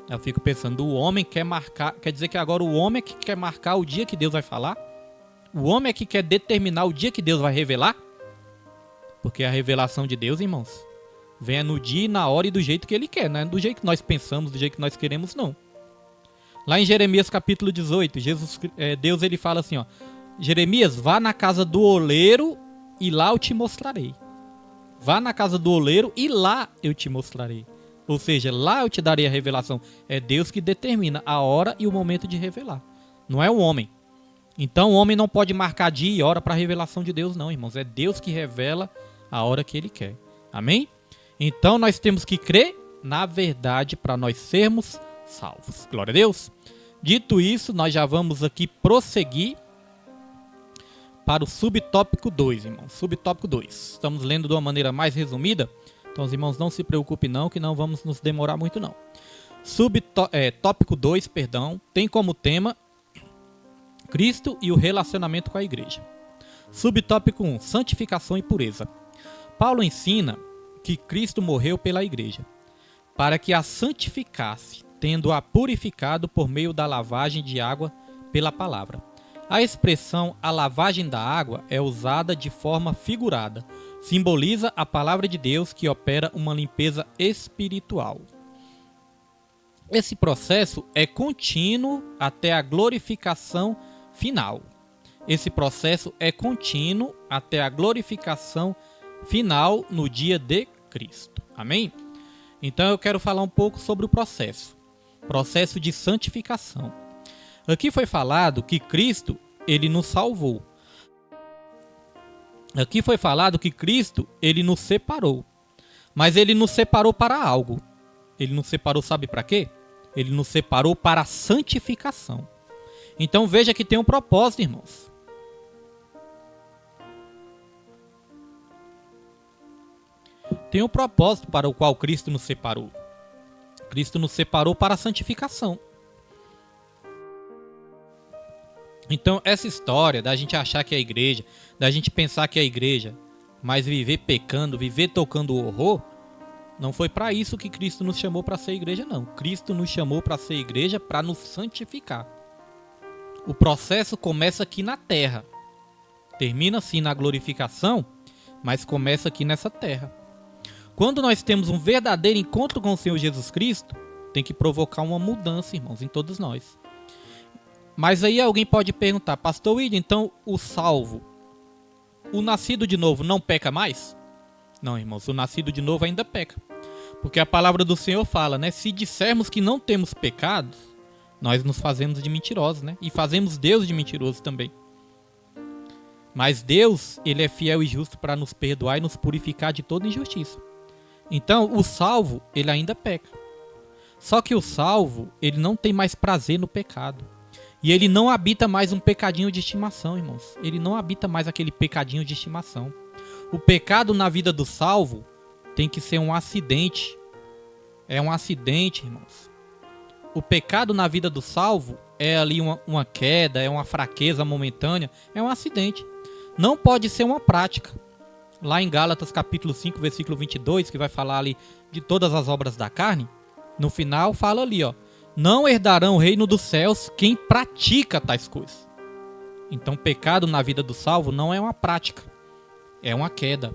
Eu fico pensando, o homem quer marcar, quer dizer que agora o homem é que quer marcar o dia que Deus vai falar? O homem é que quer determinar o dia que Deus vai revelar? Porque a revelação de Deus, irmãos, vem no dia, na hora e do jeito que Ele quer, não é do jeito que nós pensamos, do jeito que nós queremos, não. Lá em Jeremias capítulo 18, Deus ele fala assim, ó: Jeremias, vá na casa do oleiro e lá eu te mostrarei. Vá na casa do oleiro e lá eu te mostrarei. Ou seja, lá eu te darei a revelação. É Deus que determina a hora e o momento de revelar. Não é o homem. Então o homem não pode marcar dia e hora para a revelação de Deus, não, irmãos. É Deus que revela a hora que Ele quer. Amém? Então nós temos que crer na verdade para nós sermos salvos. Glória a Deus. Dito isso, nós já vamos aqui prosseguir para o subtópico 2, irmãos. Subtópico 2. Estamos lendo de uma maneira mais resumida. Então os irmãos não se preocupem não, que não vamos nos demorar muito não. Tópico 2, perdão, tem como tema Cristo e o relacionamento com a igreja. Subtópico 1, santificação e pureza. Paulo ensina que Cristo morreu pela igreja, para que a santificasse, tendo-a purificado por meio da lavagem de água pela palavra. A expressão a lavagem da água é usada de forma figurada. Simboliza a palavra de Deus que opera uma limpeza espiritual. Esse processo é contínuo até a glorificação final. Esse processo é contínuo até a glorificação final no dia de Cristo. Amém? Então eu quero falar um pouco sobre o processo de santificação. Aqui foi falado que Cristo, Ele nos salvou. Aqui foi falado que Cristo, Ele nos separou. Mas Ele nos separou para algo. Ele nos separou, sabe para quê? Ele nos separou para a santificação. Então veja que tem um propósito, irmãos. Tem um propósito para o qual Cristo nos separou. Cristo nos separou para a santificação. Então essa história da gente achar que é a igreja, da gente pensar que é a igreja, mas viver pecando, viver tocando o horror, não foi para isso que Cristo nos chamou para ser igreja, não. Cristo nos chamou para ser igreja para nos santificar. O processo começa aqui na terra. Termina sim na glorificação, mas começa aqui nessa terra. Quando nós temos um verdadeiro encontro com o Senhor Jesus Cristo, tem que provocar uma mudança, irmãos, em todos nós. Mas aí alguém pode perguntar: Pastor William, então o salvo, o nascido de novo não peca mais? Não, irmãos, o nascido de novo ainda peca. Porque a palavra do Senhor fala, né? Se dissermos que não temos pecados, nós nos fazemos de mentirosos, né? E fazemos Deus de mentiroso também. Mas Deus, Ele é fiel e justo para nos perdoar e nos purificar de toda injustiça. Então, o salvo, ele ainda peca. Só que o salvo, ele não tem mais prazer no pecado. E ele não habita mais um pecadinho de estimação, irmãos. Ele não habita mais aquele pecadinho de estimação. O pecado na vida do salvo tem que ser um acidente. É um acidente, irmãos. o pecado na vida do salvo é ali uma queda, é uma fraqueza momentânea, é um acidente. Não pode ser uma prática. Lá em Gálatas capítulo 5, versículo 22, que vai falar ali de todas as obras da carne, no final fala ali, ó, não herdarão o reino dos céus quem pratica tais coisas. Então, pecado na vida do salvo não é uma prática, é uma queda.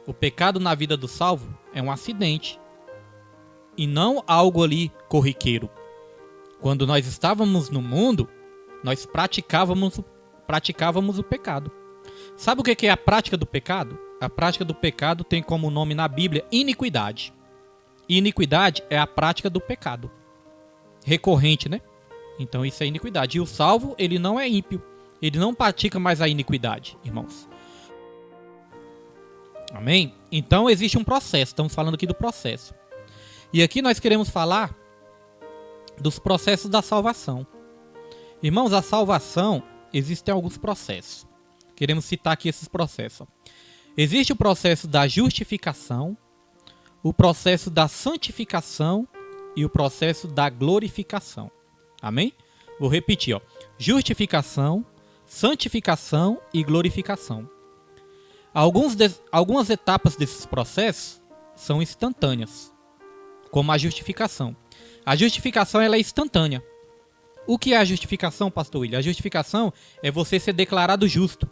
O pecado na vida do salvo é um acidente e não algo ali corriqueiro. Quando nós estávamos no mundo, nós praticávamos o pecado. Sabe o que é a prática do pecado? A prática do pecado tem como nome na Bíblia iniquidade. Iniquidade é a prática do pecado. Recorrente, né? Então isso é iniquidade. E o salvo, ele não é ímpio. Ele não pratica mais a iniquidade, irmãos. Amém? Então existe um processo. Estamos falando aqui do processo. E aqui nós queremos falar dos processos da salvação. Irmãos, a salvação, existem alguns processos. Queremos citar aqui esses processos. Existe o processo da justificação, o processo da santificação e o processo da glorificação. Amém? Vou repetir, ó. Justificação, santificação e glorificação. Algumas etapas desses processos são instantâneas, como a justificação. A justificação ela é instantânea. O que é a justificação, pastor William? A justificação é você ser declarado justo.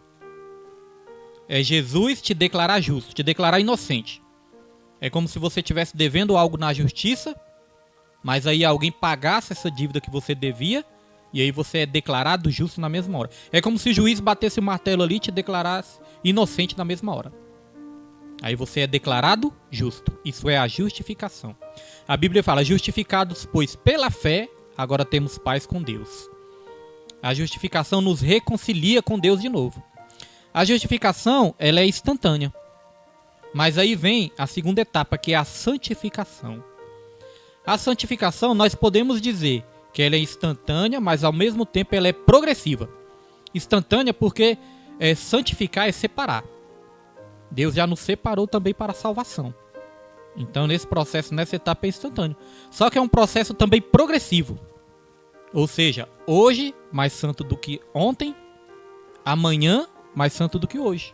É Jesus te declarar justo, te declarar inocente. É como se você estivesse devendo algo na justiça, mas aí alguém pagasse essa dívida que você devia, e aí você é declarado justo na mesma hora. É como se o juiz batesse o martelo ali e te declarasse inocente na mesma hora. Aí você é declarado justo. Isso é a justificação. A Bíblia fala, justificados, pois pela fé, agora temos paz com Deus. A justificação nos reconcilia com Deus de novo. A justificação, ela é instantânea. Mas aí vem a segunda etapa, que é a santificação. A santificação, nós podemos dizer que ela é instantânea, mas ao mesmo tempo ela é progressiva. Instantânea porque santificar é separar. Deus já nos separou também para a salvação. Então nesse processo, nessa etapa é instantâneo. Só que é um processo também progressivo. Ou seja, hoje mais santo do que ontem, amanhã mais santo do que hoje.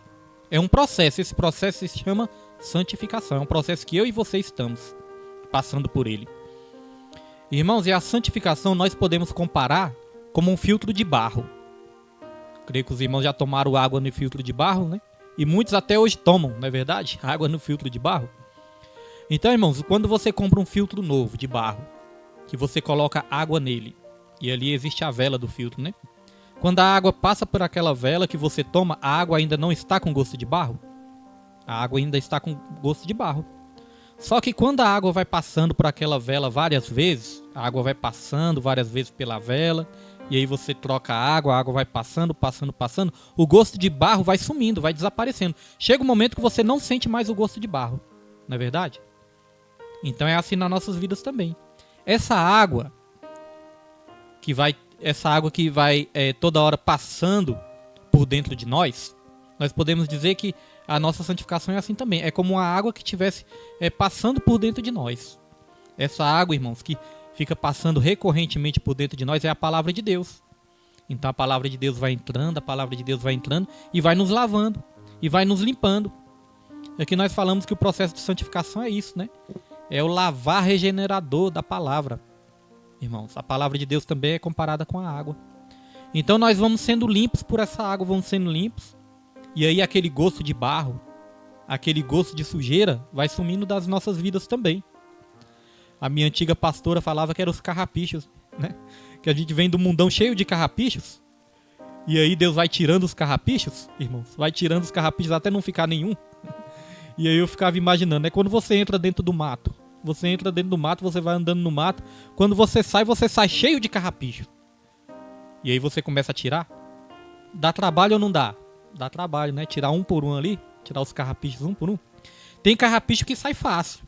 É um processo, esse processo se chama santificação. É um processo que eu e você estamos passando por ele. Irmãos, e a santificação nós podemos comparar como um filtro de barro. Creio que os irmãos já tomaram água no filtro de barro, né? E muitos até hoje tomam, não é verdade? Água no filtro de barro. Então, irmãos, quando você compra um filtro novo de barro, que você coloca água nele, e ali existe a vela do filtro, né? Quando a água passa por aquela vela que você toma, a água ainda não está com gosto de barro? A água ainda está com gosto de barro. Só que quando a água vai passando por aquela vela várias vezes, a água vai passando várias vezes pela vela, e aí você troca a água vai passando, o gosto de barro vai sumindo, vai desaparecendo. Chega um momento que você não sente mais o gosto de barro, não é verdade? Então é assim nas nossas vidas também. Essa água que vai toda hora passando por dentro de nós podemos dizer que a nossa santificação é assim também. É como uma água que estivesse passando por dentro de nós. Essa água, irmãos, que fica passando recorrentemente por dentro de nós é a palavra de Deus. Então a palavra de Deus vai entrando, e vai nos lavando, e vai nos limpando. Aqui nós falamos que o processo de santificação é isso, né? É o lavar regenerador da palavra. Irmãos, a palavra de Deus também é comparada com a água. Então nós vamos sendo limpos por essa água, vamos sendo limpos. E aí aquele gosto de barro, aquele gosto de sujeira vai sumindo das nossas vidas também. A minha antiga pastora falava que eram os carrapichos, né? Que a gente vem do mundão cheio de carrapichos. E aí Deus vai tirando os carrapichos, irmãos. Vai tirando os carrapichos até não ficar nenhum. E aí eu ficava imaginando, né? Quando você entra dentro do mato. Você entra dentro do mato, você vai andando no mato. Quando você sai cheio de carrapicho. E aí você começa a tirar. Dá trabalho ou não dá? Dá trabalho, né? Tirar um por um ali. Tirar os carrapichos um por um. Tem carrapicho que sai fácil.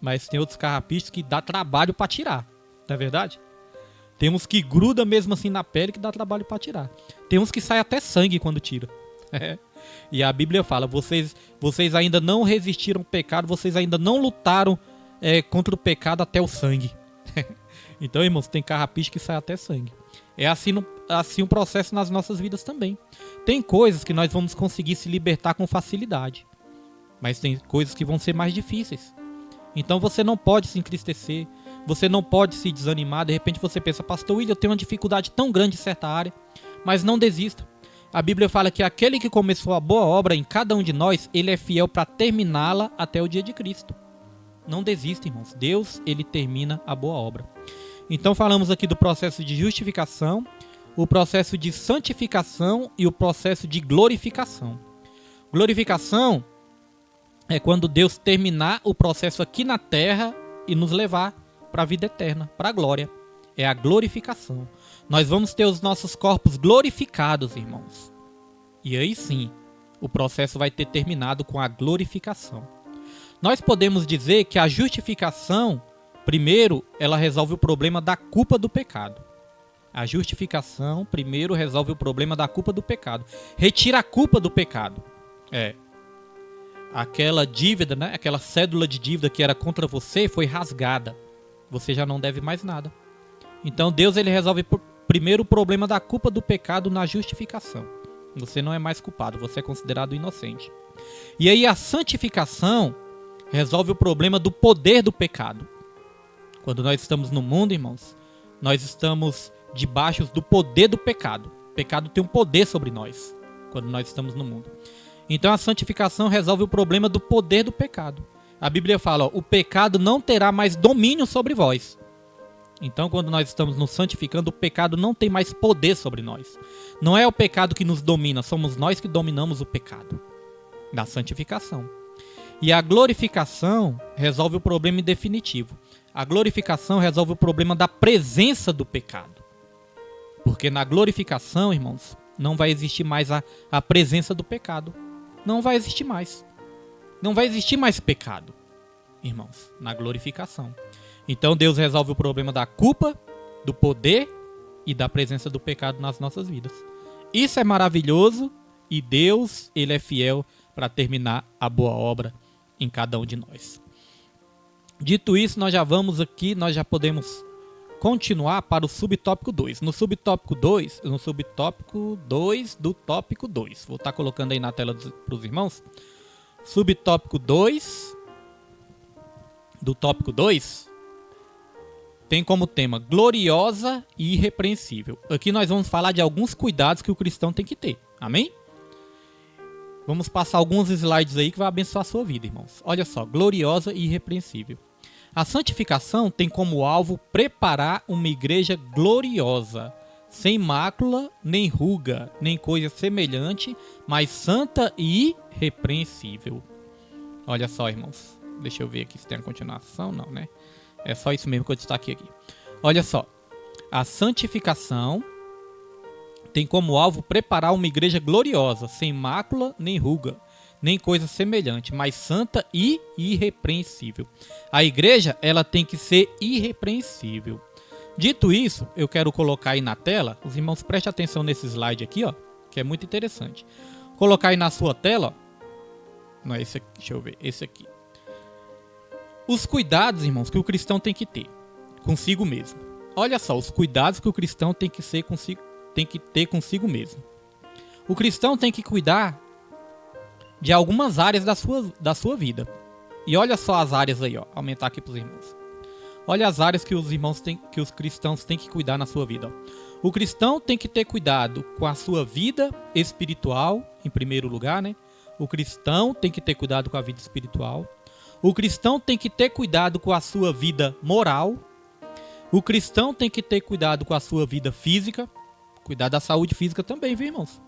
Mas tem outros carrapichos que dá trabalho para tirar. Não é verdade? Tem uns que gruda mesmo assim na pele que dá trabalho para tirar. Tem uns que sai até sangue quando tira. E a Bíblia fala, vocês ainda não resistiram ao pecado, vocês ainda não lutaram contra o pecado até o sangue. Então, irmãos, tem carrapicho que sai até sangue. É assim um processo nas nossas vidas também. Tem coisas que nós vamos conseguir se libertar com facilidade, mas tem coisas que vão ser mais difíceis. Então você não pode se entristecer, você não pode se desanimar. De repente você pensa, pastor William, eu tenho uma dificuldade tão grande em certa área, mas não desista. A Bíblia fala que aquele que começou a boa obra em cada um de nós, ele é fiel para terminá-la até o dia de Cristo. Não desista, irmãos. Deus, ele termina a boa obra. Então falamos aqui do processo de justificação, o processo de santificação e o processo de glorificação. Glorificação é quando Deus terminar o processo aqui na terra e nos levar para a vida eterna, para a glória. É a glorificação. Nós vamos ter os nossos corpos glorificados, irmãos. E aí sim, o processo vai ter terminado com a glorificação. Nós podemos dizer que a justificação, primeiro, ela resolve o problema da culpa do pecado. A justificação, primeiro, resolve o problema da culpa do pecado. Retira a culpa do pecado. Aquela dívida, né? Aquela cédula de dívida que era contra você foi rasgada. Você já não deve mais nada. Então Deus, ele resolve primeiro o problema da culpa do pecado na justificação. Você não é mais culpado, você é considerado inocente. E aí a santificação resolve o problema do poder do pecado. Quando nós estamos no mundo, irmãos, nós estamos debaixo do poder do pecado. O pecado tem um poder sobre nós quando nós estamos no mundo. Então a santificação resolve o problema do poder do pecado. A Bíblia fala, o pecado não terá mais domínio sobre vós. Então quando nós estamos nos santificando, o pecado não tem mais poder sobre nós. Não é o pecado que nos domina, somos nós que dominamos o pecado. Da santificação. E a glorificação resolve o problema em definitivo. A glorificação resolve o problema da presença do pecado. Porque na glorificação, irmãos, não vai existir mais a presença do pecado. Não vai existir mais. Não vai existir mais pecado, irmãos, na glorificação. Então Deus resolve o problema da culpa, do poder e da presença do pecado nas nossas vidas. Isso é maravilhoso e Deus, ele é fiel para terminar a boa obra em cada um de nós. Dito isso, nós já podemos continuar para o subtópico 2. No subtópico 2 do tópico 2. Vou estar colocando aí na tela para os irmãos. Subtópico 2 do tópico 2 tem como tema gloriosa e irrepreensível. Aqui nós vamos falar de alguns cuidados que o cristão tem que ter. Amém? Vamos passar alguns slides aí que vai abençoar a sua vida, irmãos. Olha só, gloriosa e irrepreensível. A santificação tem como alvo preparar uma igreja gloriosa, sem mácula, nem ruga, nem coisa semelhante, mas santa e irrepreensível. Olha só, irmãos. Deixa eu ver aqui se tem a continuação. Não, né? É só isso mesmo que eu destaquei aqui. Olha só. A santificação tem como alvo preparar uma igreja gloriosa, sem mácula, nem ruga, nem coisa semelhante, mas santa e irrepreensível. A igreja, ela tem que ser irrepreensível. Dito isso, eu quero colocar aí na tela, os irmãos prestem atenção nesse slide aqui, ó, que é muito interessante. Colocar aí na sua tela, ó. Não é esse aqui, deixa eu ver, esse aqui. Os cuidados, irmãos, que o cristão tem que ter consigo mesmo. Olha só, os cuidados que o cristão tem que ter consigo mesmo. O cristão tem que cuidar de algumas áreas da sua vida. E olha só as áreas aí, ó. Aumentar aqui para os irmãos. Olha as áreas que os cristãos têm que cuidar na sua vida. Ó. O cristão tem que ter cuidado com a sua vida espiritual, em primeiro lugar, né? O cristão tem que ter cuidado com a vida espiritual. O cristão tem que ter cuidado com a sua vida moral. O cristão tem que ter cuidado com a sua vida física. Cuidar da saúde física também, viu, irmãos?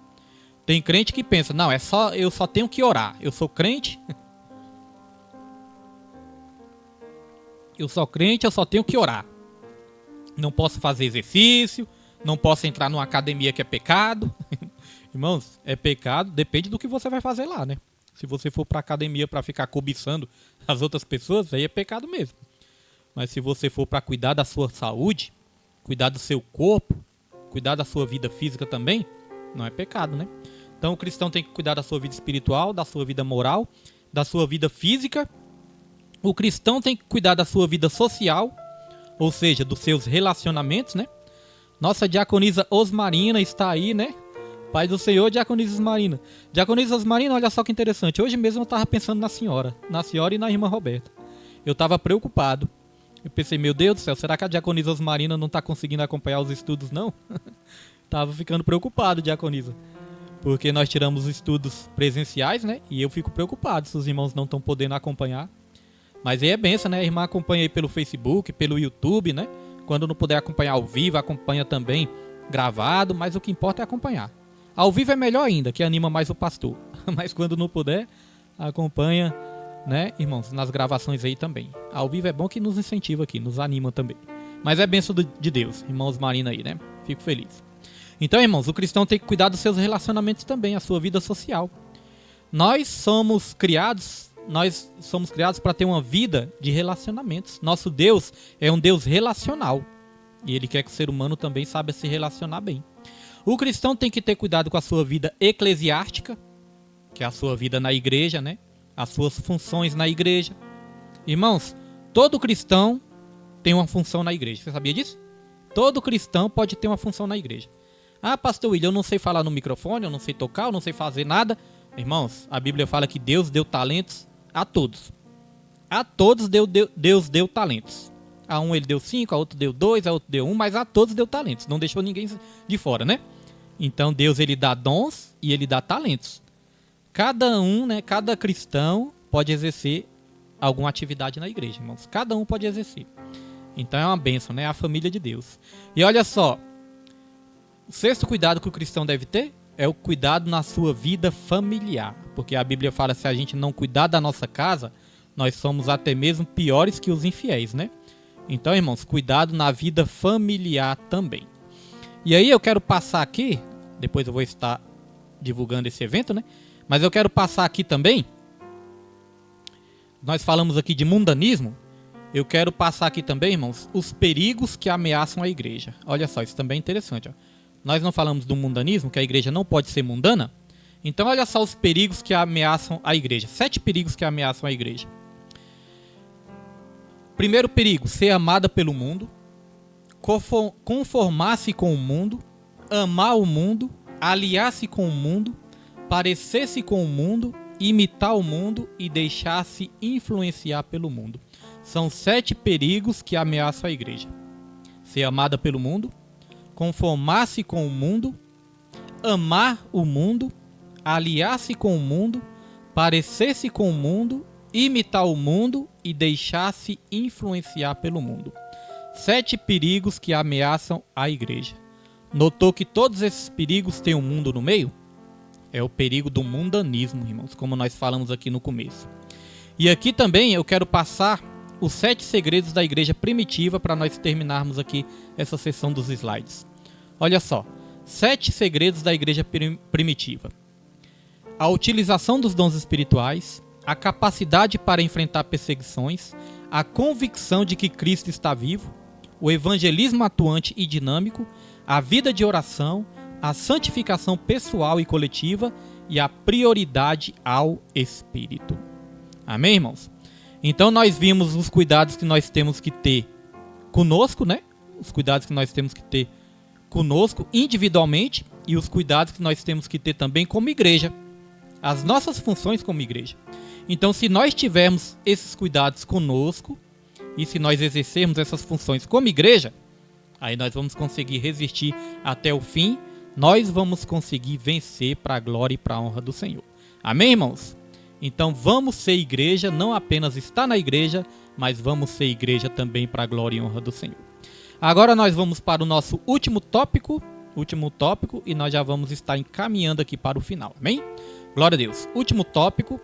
Tem crente que pensa, não, eu só tenho que orar. Eu sou crente. Eu sou crente, eu só tenho que orar. Não posso fazer exercício, não posso entrar numa academia que é pecado. Irmãos, é pecado, depende do que você vai fazer lá, né? Se você for para academia para ficar cobiçando as outras pessoas, aí é pecado mesmo. Mas se você for para cuidar da sua saúde, cuidar do seu corpo, cuidar da sua vida física também, não é pecado, né? Então o cristão tem que cuidar da sua vida espiritual, da sua vida moral, da sua vida física. O cristão tem que cuidar da sua vida social. ou seja, dos seus relacionamentos, né? Nossa diaconisa Osmarina está aí, né? Pai do Senhor, diaconisa Osmarina. Diaconisa Osmarina, olha só que interessante. Hoje mesmo eu estava pensando na senhora e na irmã Roberta. Eu estava preocupado. Eu pensei, meu Deus do céu, será que a diaconisa Osmarina não está conseguindo acompanhar os estudos, não? Tava ficando preocupado, diaconisa. Porque nós tiramos os estudos presenciais, né? E eu fico preocupado se os irmãos não estão podendo acompanhar. Mas aí é benção, né? A irmã acompanha aí pelo Facebook, pelo YouTube, né? Quando não puder acompanhar ao vivo, acompanha também gravado. Mas o que importa é acompanhar. Ao vivo é melhor ainda, que anima mais o pastor. Mas quando não puder, acompanha, né, irmãos, nas gravações aí também. Ao vivo é bom que nos incentiva aqui, nos anima também. Mas é bênção de Deus, irmãos Marina aí, né? Fico feliz. Então, irmãos, o cristão tem que cuidar dos seus relacionamentos também, a sua vida social. Nós somos criados para ter uma vida de relacionamentos. Nosso Deus é um Deus relacional. E Ele quer que o ser humano também saiba se relacionar bem. O cristão tem que ter cuidado com a sua vida eclesiástica, que é a sua vida na igreja, né? As suas funções na igreja. Irmãos, todo cristão tem uma função na igreja. Você sabia disso? Todo cristão pode ter uma função na igreja. Ah, pastor William, eu não sei falar no microfone, eu não sei tocar, eu não sei fazer nada. Irmãos, a Bíblia fala que Deus deu talentos a todos. A todos Deus deu talentos. A um ele deu 5, a outro deu 2, a outro deu 1, mas a todos deu talentos. Não deixou ninguém de fora, né? Então Deus ele dá dons e ele dá talentos. Cada um, né, cada cristão pode exercer alguma atividade na igreja, irmãos. Cada um pode exercer. Então é uma bênção, né? A família de Deus. E olha só, o sexto cuidado que o cristão deve ter é o cuidado na sua vida familiar. Porque a Bíblia fala que se a gente não cuidar da nossa casa, nós somos até mesmo piores que os infiéis, né? Então, irmãos, cuidado na vida familiar também. E aí eu quero passar aqui, depois eu vou estar divulgando esse evento, né? Mas eu quero passar aqui também, nós falamos aqui de mundanismo, eu quero passar aqui também, irmãos, os perigos que ameaçam a igreja. Olha só, isso também é interessante, ó. Nós não falamos do mundanismo, que a igreja não pode ser mundana? Então olha só os perigos que ameaçam a igreja. 7 perigos que ameaçam a igreja. Primeiro perigo, ser amada pelo mundo, conformar-se com o mundo, amar o mundo, aliar-se com o mundo, parecer-se com o mundo, imitar o mundo e deixar-se influenciar pelo mundo. São 7 perigos que ameaçam a igreja. Ser amada pelo mundo, conformar-se com o mundo, amar o mundo, aliar-se com o mundo, parecer-se com o mundo, imitar o mundo e deixar-se influenciar pelo mundo. 7 perigos que ameaçam a igreja. Notou que todos esses perigos têm um mundo no meio? É o perigo do mundanismo, irmãos, como nós falamos aqui no começo. E aqui também eu quero passar os 7 segredos da igreja primitiva para nós terminarmos aqui essa sessão dos slides. Olha só, 7 segredos da igreja primitiva. A utilização dos dons espirituais, a capacidade para enfrentar perseguições, a convicção de que Cristo está vivo, o evangelismo atuante e dinâmico, a vida de oração, a santificação pessoal e coletiva e a prioridade ao Espírito. Amém, irmãos? Então nós vimos os cuidados que nós temos que ter conosco, né? Os cuidados que nós temos que ter conosco individualmente e os cuidados que nós temos que ter também como igreja. As nossas funções como igreja. Então, se nós tivermos esses cuidados conosco e se nós exercermos essas funções como igreja, aí nós vamos conseguir resistir até o fim, nós vamos conseguir vencer para a glória e para a honra do Senhor. Amém, irmãos? Então, vamos ser igreja, não apenas estar na igreja, mas vamos ser igreja também para a glória e honra do Senhor. Agora nós vamos para o nosso último tópico, e nós já vamos estar encaminhando aqui para o final. Amém? Glória a Deus. Último tópico.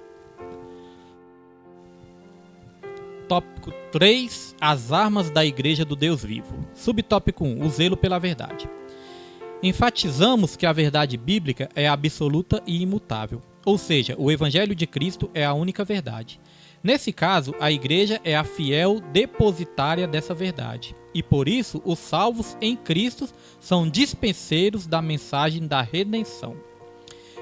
Tópico 3, as armas da igreja do Deus vivo. Subtópico 1, o zelo pela verdade. Enfatizamos que a verdade bíblica é absoluta e imutável. Ou seja, o evangelho de Cristo é a única verdade. Nesse caso, a igreja é a fiel depositária dessa verdade. E por isso, os salvos em Cristo são dispenseiros da mensagem da redenção.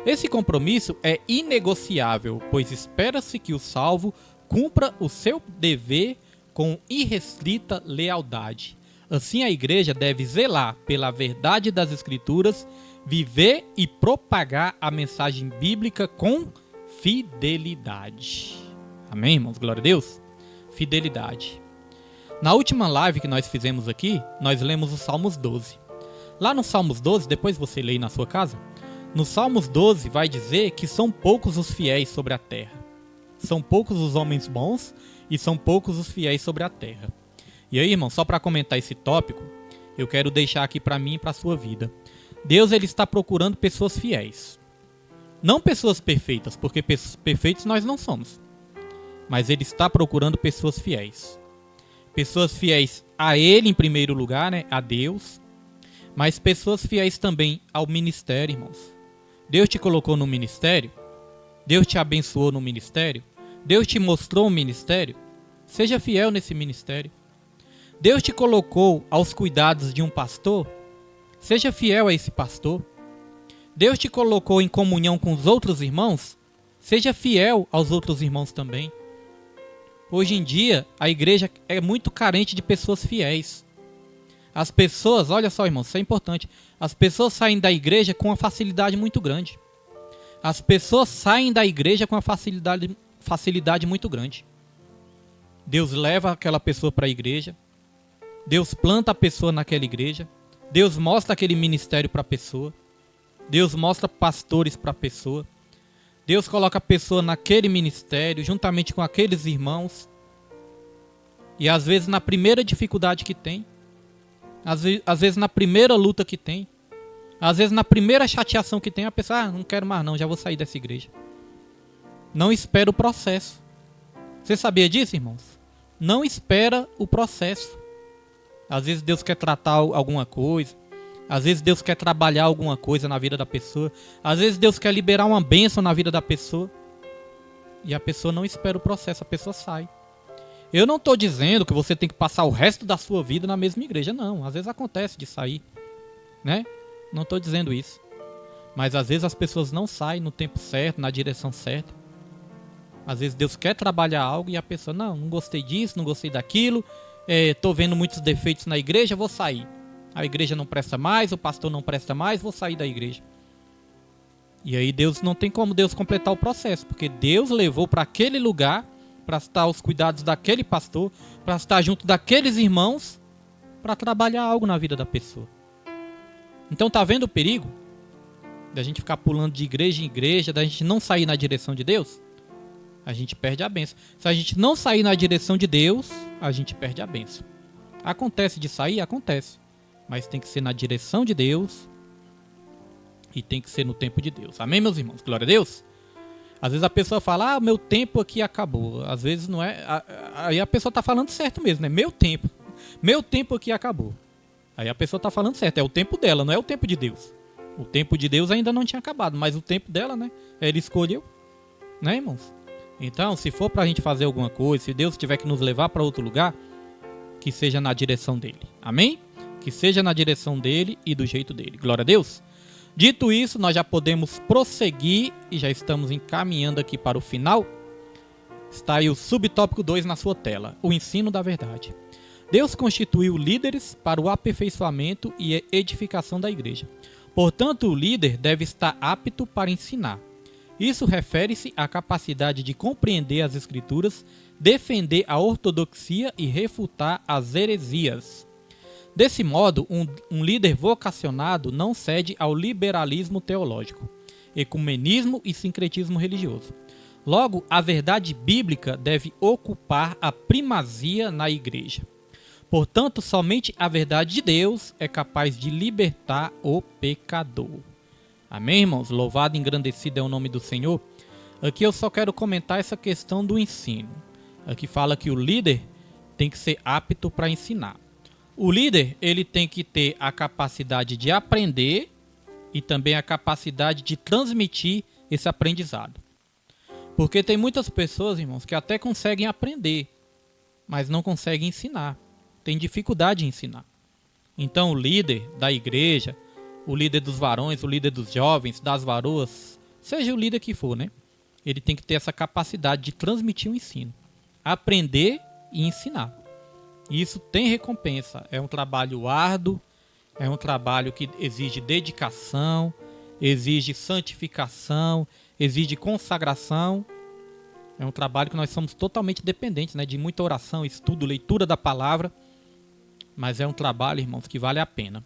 Esse compromisso é inegociável, pois espera-se que o salvo cumpra o seu dever com irrestrita lealdade. Assim, a igreja deve zelar pela verdade das Escrituras, viver e propagar a mensagem bíblica com fidelidade. Amém, irmãos? Glória a Deus. Fidelidade. Na última live que nós fizemos aqui, nós lemos os Salmos 12. Lá no Salmos 12, depois você lê aí na sua casa, no Salmos 12 vai dizer que são poucos os fiéis sobre a terra. São poucos os homens bons e são poucos os fiéis sobre a terra. E aí, irmão, só para comentar esse tópico, eu quero deixar aqui para mim e para a sua vida. Deus, ele está procurando pessoas fiéis. Não pessoas perfeitas, porque perfeitos nós não somos. Mas ele está procurando pessoas fiéis. Pessoas fiéis a ele em primeiro lugar, né? A Deus. Mas pessoas fiéis também ao ministério, irmãos. Deus te colocou no ministério. Deus te abençoou no ministério. Deus te mostrou um ministério. Seja fiel nesse ministério. Deus te colocou aos cuidados de um pastor. Seja fiel a esse pastor. Deus te colocou em comunhão com os outros irmãos. Seja fiel aos outros irmãos também. Hoje em dia, a igreja é muito carente de pessoas fiéis. As pessoas, olha só, irmãos, isso é importante. As pessoas saem da igreja com uma facilidade muito grande. As pessoas saem da igreja com uma facilidade muito grande. Deus leva aquela pessoa para a igreja. Deus planta a pessoa naquela igreja. Deus mostra aquele ministério para a pessoa. Deus mostra pastores para a pessoa. Deus coloca a pessoa naquele ministério, juntamente com aqueles irmãos. E às vezes na primeira dificuldade que tem, às vezes na primeira luta que tem, às vezes na primeira chateação que tem, a pessoa, não quero mais não, já vou sair dessa igreja. Não espera o processo. Você sabia disso, irmãos? Não espera o processo. Às vezes Deus quer tratar alguma coisa. Às vezes Deus quer trabalhar alguma coisa na vida da pessoa. Às vezes Deus quer liberar uma bênção na vida da pessoa. E a pessoa não espera o processo, a pessoa sai. Eu não estou dizendo que você tem que passar o resto da sua vida na mesma igreja, não. Às vezes acontece de sair, né? Não estou dizendo isso. Mas às vezes as pessoas não saem no tempo certo, na direção certa. Às vezes Deus quer trabalhar algo e a pessoa, não gostei disso, não gostei daquilo. Estou vendo muitos defeitos na igreja, vou sair. A igreja não presta mais, o pastor não presta mais, vou sair da igreja. E aí Deus não tem como Deus completar o processo, porque Deus levou para aquele lugar, para estar aos cuidados daquele pastor, para estar junto daqueles irmãos, para trabalhar algo na vida da pessoa. Então tá vendo o perigo da gente ficar pulando de igreja em igreja, da gente não sair na direção de Deus? A gente perde a bênção. Se a gente não sair na direção de Deus, a gente perde a bênção. Acontece de sair? Acontece. Mas tem que ser na direção de Deus e tem que ser no tempo de Deus. Amém, meus irmãos? Glória a Deus. Às vezes a pessoa fala, meu tempo aqui acabou. Às vezes não é... Aí a pessoa está falando certo mesmo, né? Meu tempo aqui acabou. Aí a pessoa está falando certo. É o tempo dela, não é o tempo de Deus. O tempo de Deus ainda não tinha acabado, mas o tempo dela, né? Ele escolheu. Né, irmãos? Então, se for para a gente fazer alguma coisa, se Deus tiver que nos levar para outro lugar, que seja na direção dele. Amém? Que seja na direção dele e do jeito dele. Glória a Deus. Dito isso, nós já podemos prosseguir e já estamos encaminhando aqui para o final. Está aí o subtópico 2 na sua tela, o ensino da verdade. Deus constituiu líderes para o aperfeiçoamento e edificação da igreja. Portanto, o líder deve estar apto para ensinar. Isso refere-se à capacidade de compreender as Escrituras, defender a ortodoxia e refutar as heresias. Desse modo, um líder vocacionado não cede ao liberalismo teológico, ecumenismo e sincretismo religioso. Logo, a verdade bíblica deve ocupar a primazia na igreja. Portanto, somente a verdade de Deus é capaz de libertar o pecador. Amém, irmãos? Louvado e engrandecido é o nome do Senhor. Aqui eu só quero comentar essa questão do ensino. Aqui fala que o líder tem que ser apto para ensinar. O líder, ele tem que ter a capacidade de aprender e também a capacidade de transmitir esse aprendizado. Porque tem muitas pessoas, irmãos, que até conseguem aprender, mas não conseguem ensinar. Tem dificuldade em ensinar. Então o líder da igreja, o líder dos varões, o líder dos jovens, das varoas, seja o líder que for, né? Ele tem que ter essa capacidade de transmitir o ensino. Aprender e ensinar. E isso tem recompensa. É um trabalho árduo, é um trabalho que exige dedicação, exige santificação, exige consagração. É um trabalho que nós somos totalmente dependentes, né? De muita oração, estudo, leitura da palavra. Mas é um trabalho, irmãos, que vale a pena.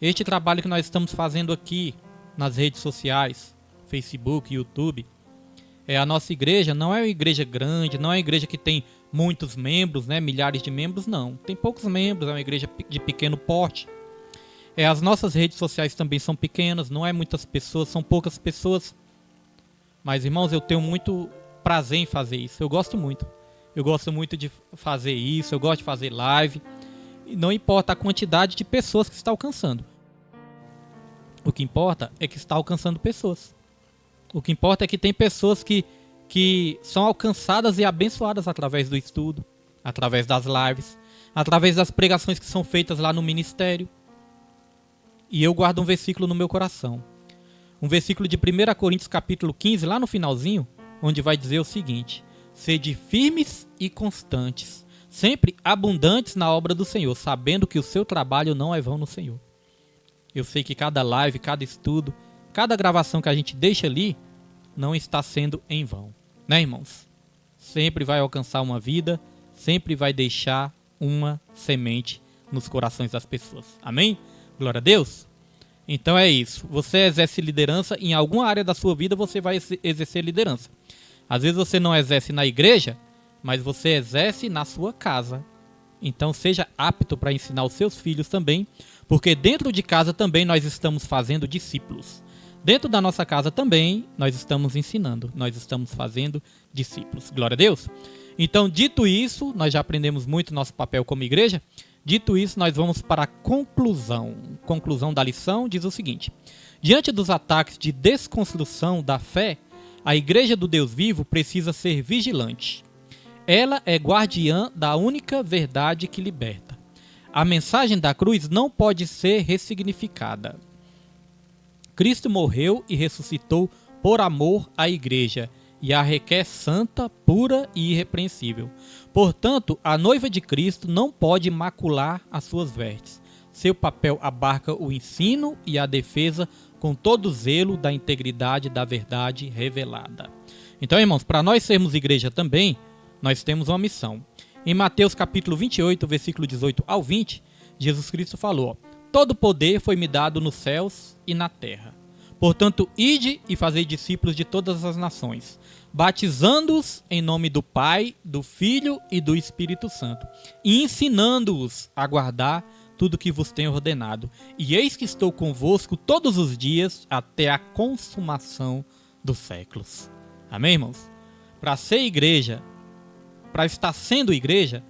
Este trabalho que nós estamos fazendo aqui nas redes sociais, Facebook, YouTube, a nossa igreja não é uma igreja grande, não é uma igreja que tem muitos membros, né, milhares de membros, não. Tem poucos membros, é uma igreja de pequeno porte. As nossas redes sociais também são pequenas, não é muitas pessoas, são poucas pessoas. Mas, irmãos, eu tenho muito prazer em fazer isso, eu gosto muito. Eu gosto muito de fazer isso, eu gosto de fazer live. E não importa a quantidade de pessoas que está alcançando. O que importa é que está alcançando pessoas. O que importa é que tem pessoas que são alcançadas e abençoadas através do estudo, através das lives, através das pregações que são feitas lá no ministério. E eu guardo um versículo no meu coração. Um versículo de 1 Coríntios capítulo 15, lá no finalzinho, onde vai dizer o seguinte: sede firmes e constantes, sempre abundantes na obra do Senhor, sabendo que o seu trabalho não é vão no Senhor. Eu sei que cada live, cada estudo, cada gravação que a gente deixa ali, não está sendo em vão. Né, irmãos? Sempre vai alcançar uma vida, sempre vai deixar uma semente nos corações das pessoas. Amém? Glória a Deus? Então é isso. Você exerce liderança, em alguma área da sua vida você vai exercer liderança. Às vezes você não exerce na igreja, mas você exerce na sua casa. Então seja apto para ensinar os seus filhos também, porque dentro de casa também nós estamos fazendo discípulos. Dentro da nossa casa também nós estamos ensinando, nós estamos fazendo discípulos. Glória a Deus. Então, dito isso, nós já aprendemos muito nosso papel como igreja. Dito isso, nós vamos para a conclusão. Conclusão da lição diz o seguinte: diante dos ataques de desconstrução da fé, a igreja do Deus vivo precisa ser vigilante. Ela é guardiã da única verdade que liberta. A mensagem da cruz não pode ser ressignificada. Cristo morreu e ressuscitou por amor à igreja e a requer santa, pura e irrepreensível. Portanto, a noiva de Cristo não pode macular as suas vestes. Seu papel abarca o ensino e a defesa com todo o zelo da integridade da verdade revelada. Então, irmãos, para nós sermos igreja também, nós temos uma missão. Em Mateus capítulo 28, versículo 18 ao 20, Jesus Cristo falou: todo poder foi me dado nos céus e na terra. Portanto, ide e fazei discípulos de todas as nações, batizando-os em nome do Pai, do Filho e do Espírito Santo, e ensinando-os a guardar tudo que vos tenho ordenado. E eis que estou convosco todos os dias até a consumação dos séculos. Amém, irmãos? Para ser igreja, para estar sendo igreja,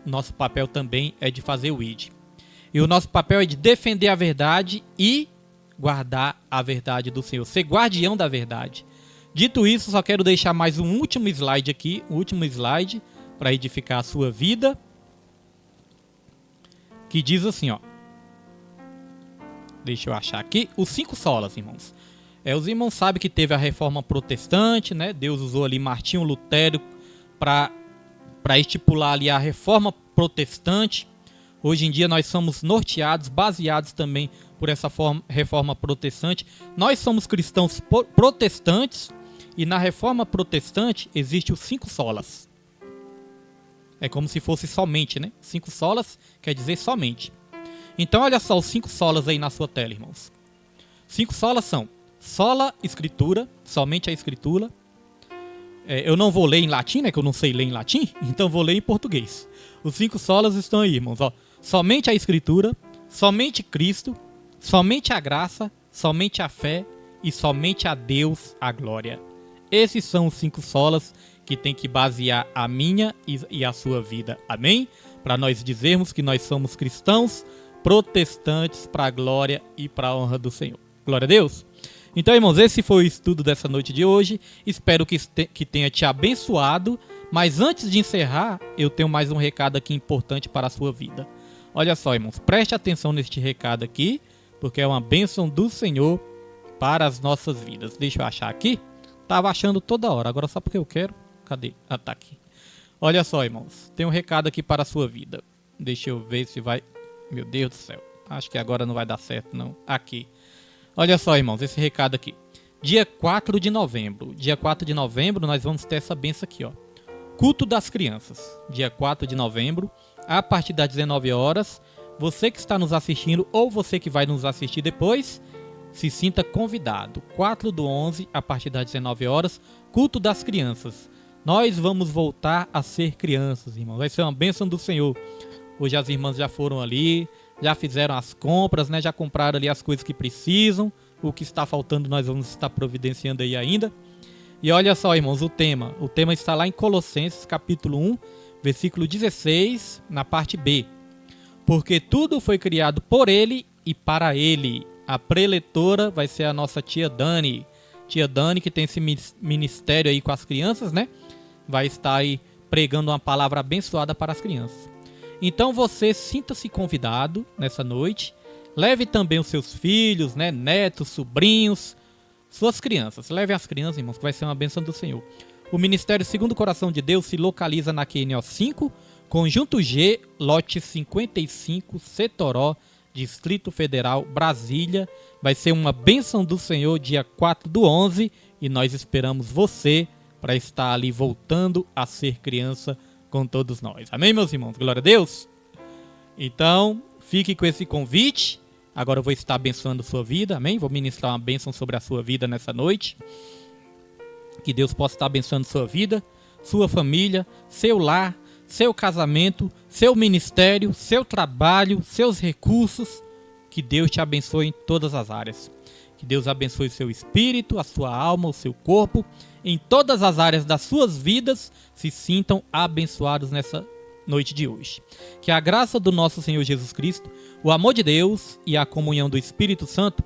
nosso papel também é de fazer o id. E o nosso papel é de defender a verdade e guardar a verdade do Senhor, ser guardião da verdade. Dito isso, só quero deixar mais um último slide aqui, para edificar a sua vida, que diz assim, ó. Deixa eu achar aqui, os 5 solas, irmãos. Os irmãos sabem que teve a reforma protestante, né? Deus usou ali Martinho Lutero para estipular ali a reforma protestante. Hoje em dia nós somos norteados, baseados também por essa reforma protestante. Nós somos cristãos protestantes e na reforma protestante existe os 5 solas. É como se fosse somente, né? 5 solas quer dizer somente. Então olha só os 5 solas aí na sua tela, irmãos. 5 solas são sola escritura, somente a escritura. Eu não vou ler em latim, né? Que eu não sei ler em latim, então vou ler em português. Os 5 solas estão aí, irmãos. Ó. Somente a escritura, somente Cristo, somente a graça, somente a fé e somente a Deus a glória. Esses são os 5 solas que tem que basear a minha e a sua vida. Amém? Para nós dizermos que nós somos cristãos protestantes para a glória e para a honra do Senhor. Glória a Deus. Então, irmãos, esse foi o estudo dessa noite de hoje. Espero que tenha te abençoado. Mas antes de encerrar, eu tenho mais um recado aqui importante para a sua vida. Olha só, irmãos, preste atenção neste recado aqui, porque é uma bênção do Senhor para as nossas vidas. Deixa eu achar aqui. Estava achando toda hora, agora só porque eu quero. Cadê? Ah, tá aqui. Olha só, irmãos, tem um recado aqui para a sua vida. Deixa eu ver se vai... Meu Deus do céu, acho que agora não vai dar certo não. Aqui. Olha só, irmãos, esse recado aqui. Dia 4 de novembro. Dia 4 de novembro nós vamos ter essa benção aqui, ó. Culto das crianças. Dia 4 de novembro, a partir das 19 horas. Você que está nos assistindo ou você que vai nos assistir depois, se sinta convidado. 4/11, a partir das 19 horas, culto das crianças. Nós vamos voltar a ser crianças, irmãos. Vai ser uma bênção do Senhor. Hoje as irmãs já foram ali, já fizeram as compras, né? Já compraram ali as coisas que precisam. O que está faltando nós vamos estar providenciando aí ainda. E olha só, irmãos, o tema. O tema está lá em Colossenses, capítulo 1, versículo 16, na parte B. Porque tudo foi criado por Ele e para Ele. A preletora vai ser a nossa tia Dani. Tia Dani, que tem esse ministério aí com as crianças, né? Vai estar aí pregando uma palavra abençoada para as crianças. Então você sinta-se convidado nessa noite. Leve também os seus filhos, né? Netos, sobrinhos, suas crianças. Leve as crianças, irmãos, que vai ser uma bênção do Senhor. O Ministério Segundo o Coração de Deus se localiza na QNO 5, Conjunto G, lote 55, Setoró, Distrito Federal, Brasília. Vai ser uma bênção do Senhor dia 4/11 e nós esperamos você para estar ali voltando a ser criança com todos nós. Amém, meus irmãos? Glória a Deus! Então, fique com esse convite. Agora eu vou estar abençoando sua vida, amém? Vou ministrar uma bênção sobre a sua vida nessa noite. Que Deus possa estar abençoando sua vida, sua família, seu lar, seu casamento, seu ministério, seu trabalho, seus recursos. Que Deus te abençoe em todas as áreas. Que Deus abençoe seu espírito, a sua alma, o seu corpo. Em todas as áreas das suas vidas, se sintam abençoados nessa noite de hoje. Que a graça do nosso Senhor Jesus Cristo, o amor de Deus e a comunhão do Espírito Santo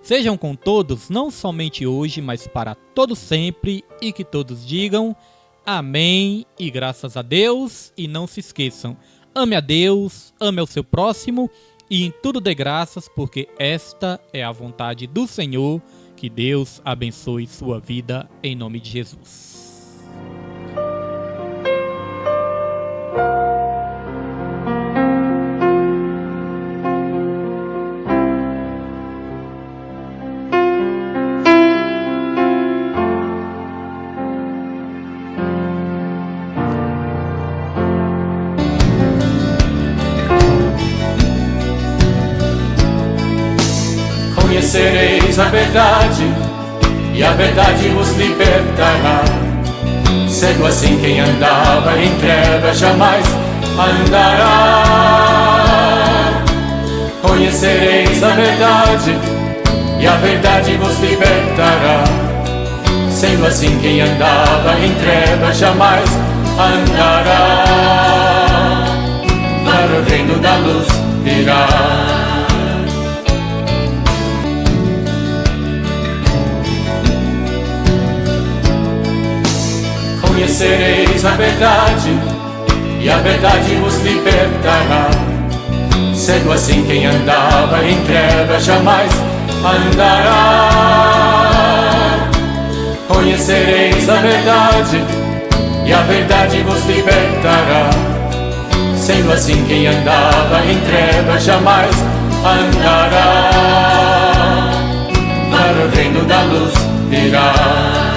sejam com todos, não somente hoje, mas para todo sempre, e que todos digam amém e graças a Deus. E não se esqueçam, ame a Deus, ame ao seu próximo e em tudo dê graças, porque esta é a vontade do Senhor. Que Deus abençoe sua vida em nome de Jesus.
Conhecereis a verdade, e a verdade vos libertará. Sendo assim, quem andava em trevas jamais andará. Conhecereis a verdade, e a verdade vos libertará. Sendo assim, quem andava em trevas jamais andará. Para o reino da luz virá. Conhecereis a verdade, e a verdade vos libertará. Sendo assim, quem andava em trevas jamais andará. Conhecereis a verdade, e a verdade vos libertará. Sendo assim, quem andava em trevas jamais andará. Para o reino da luz virá.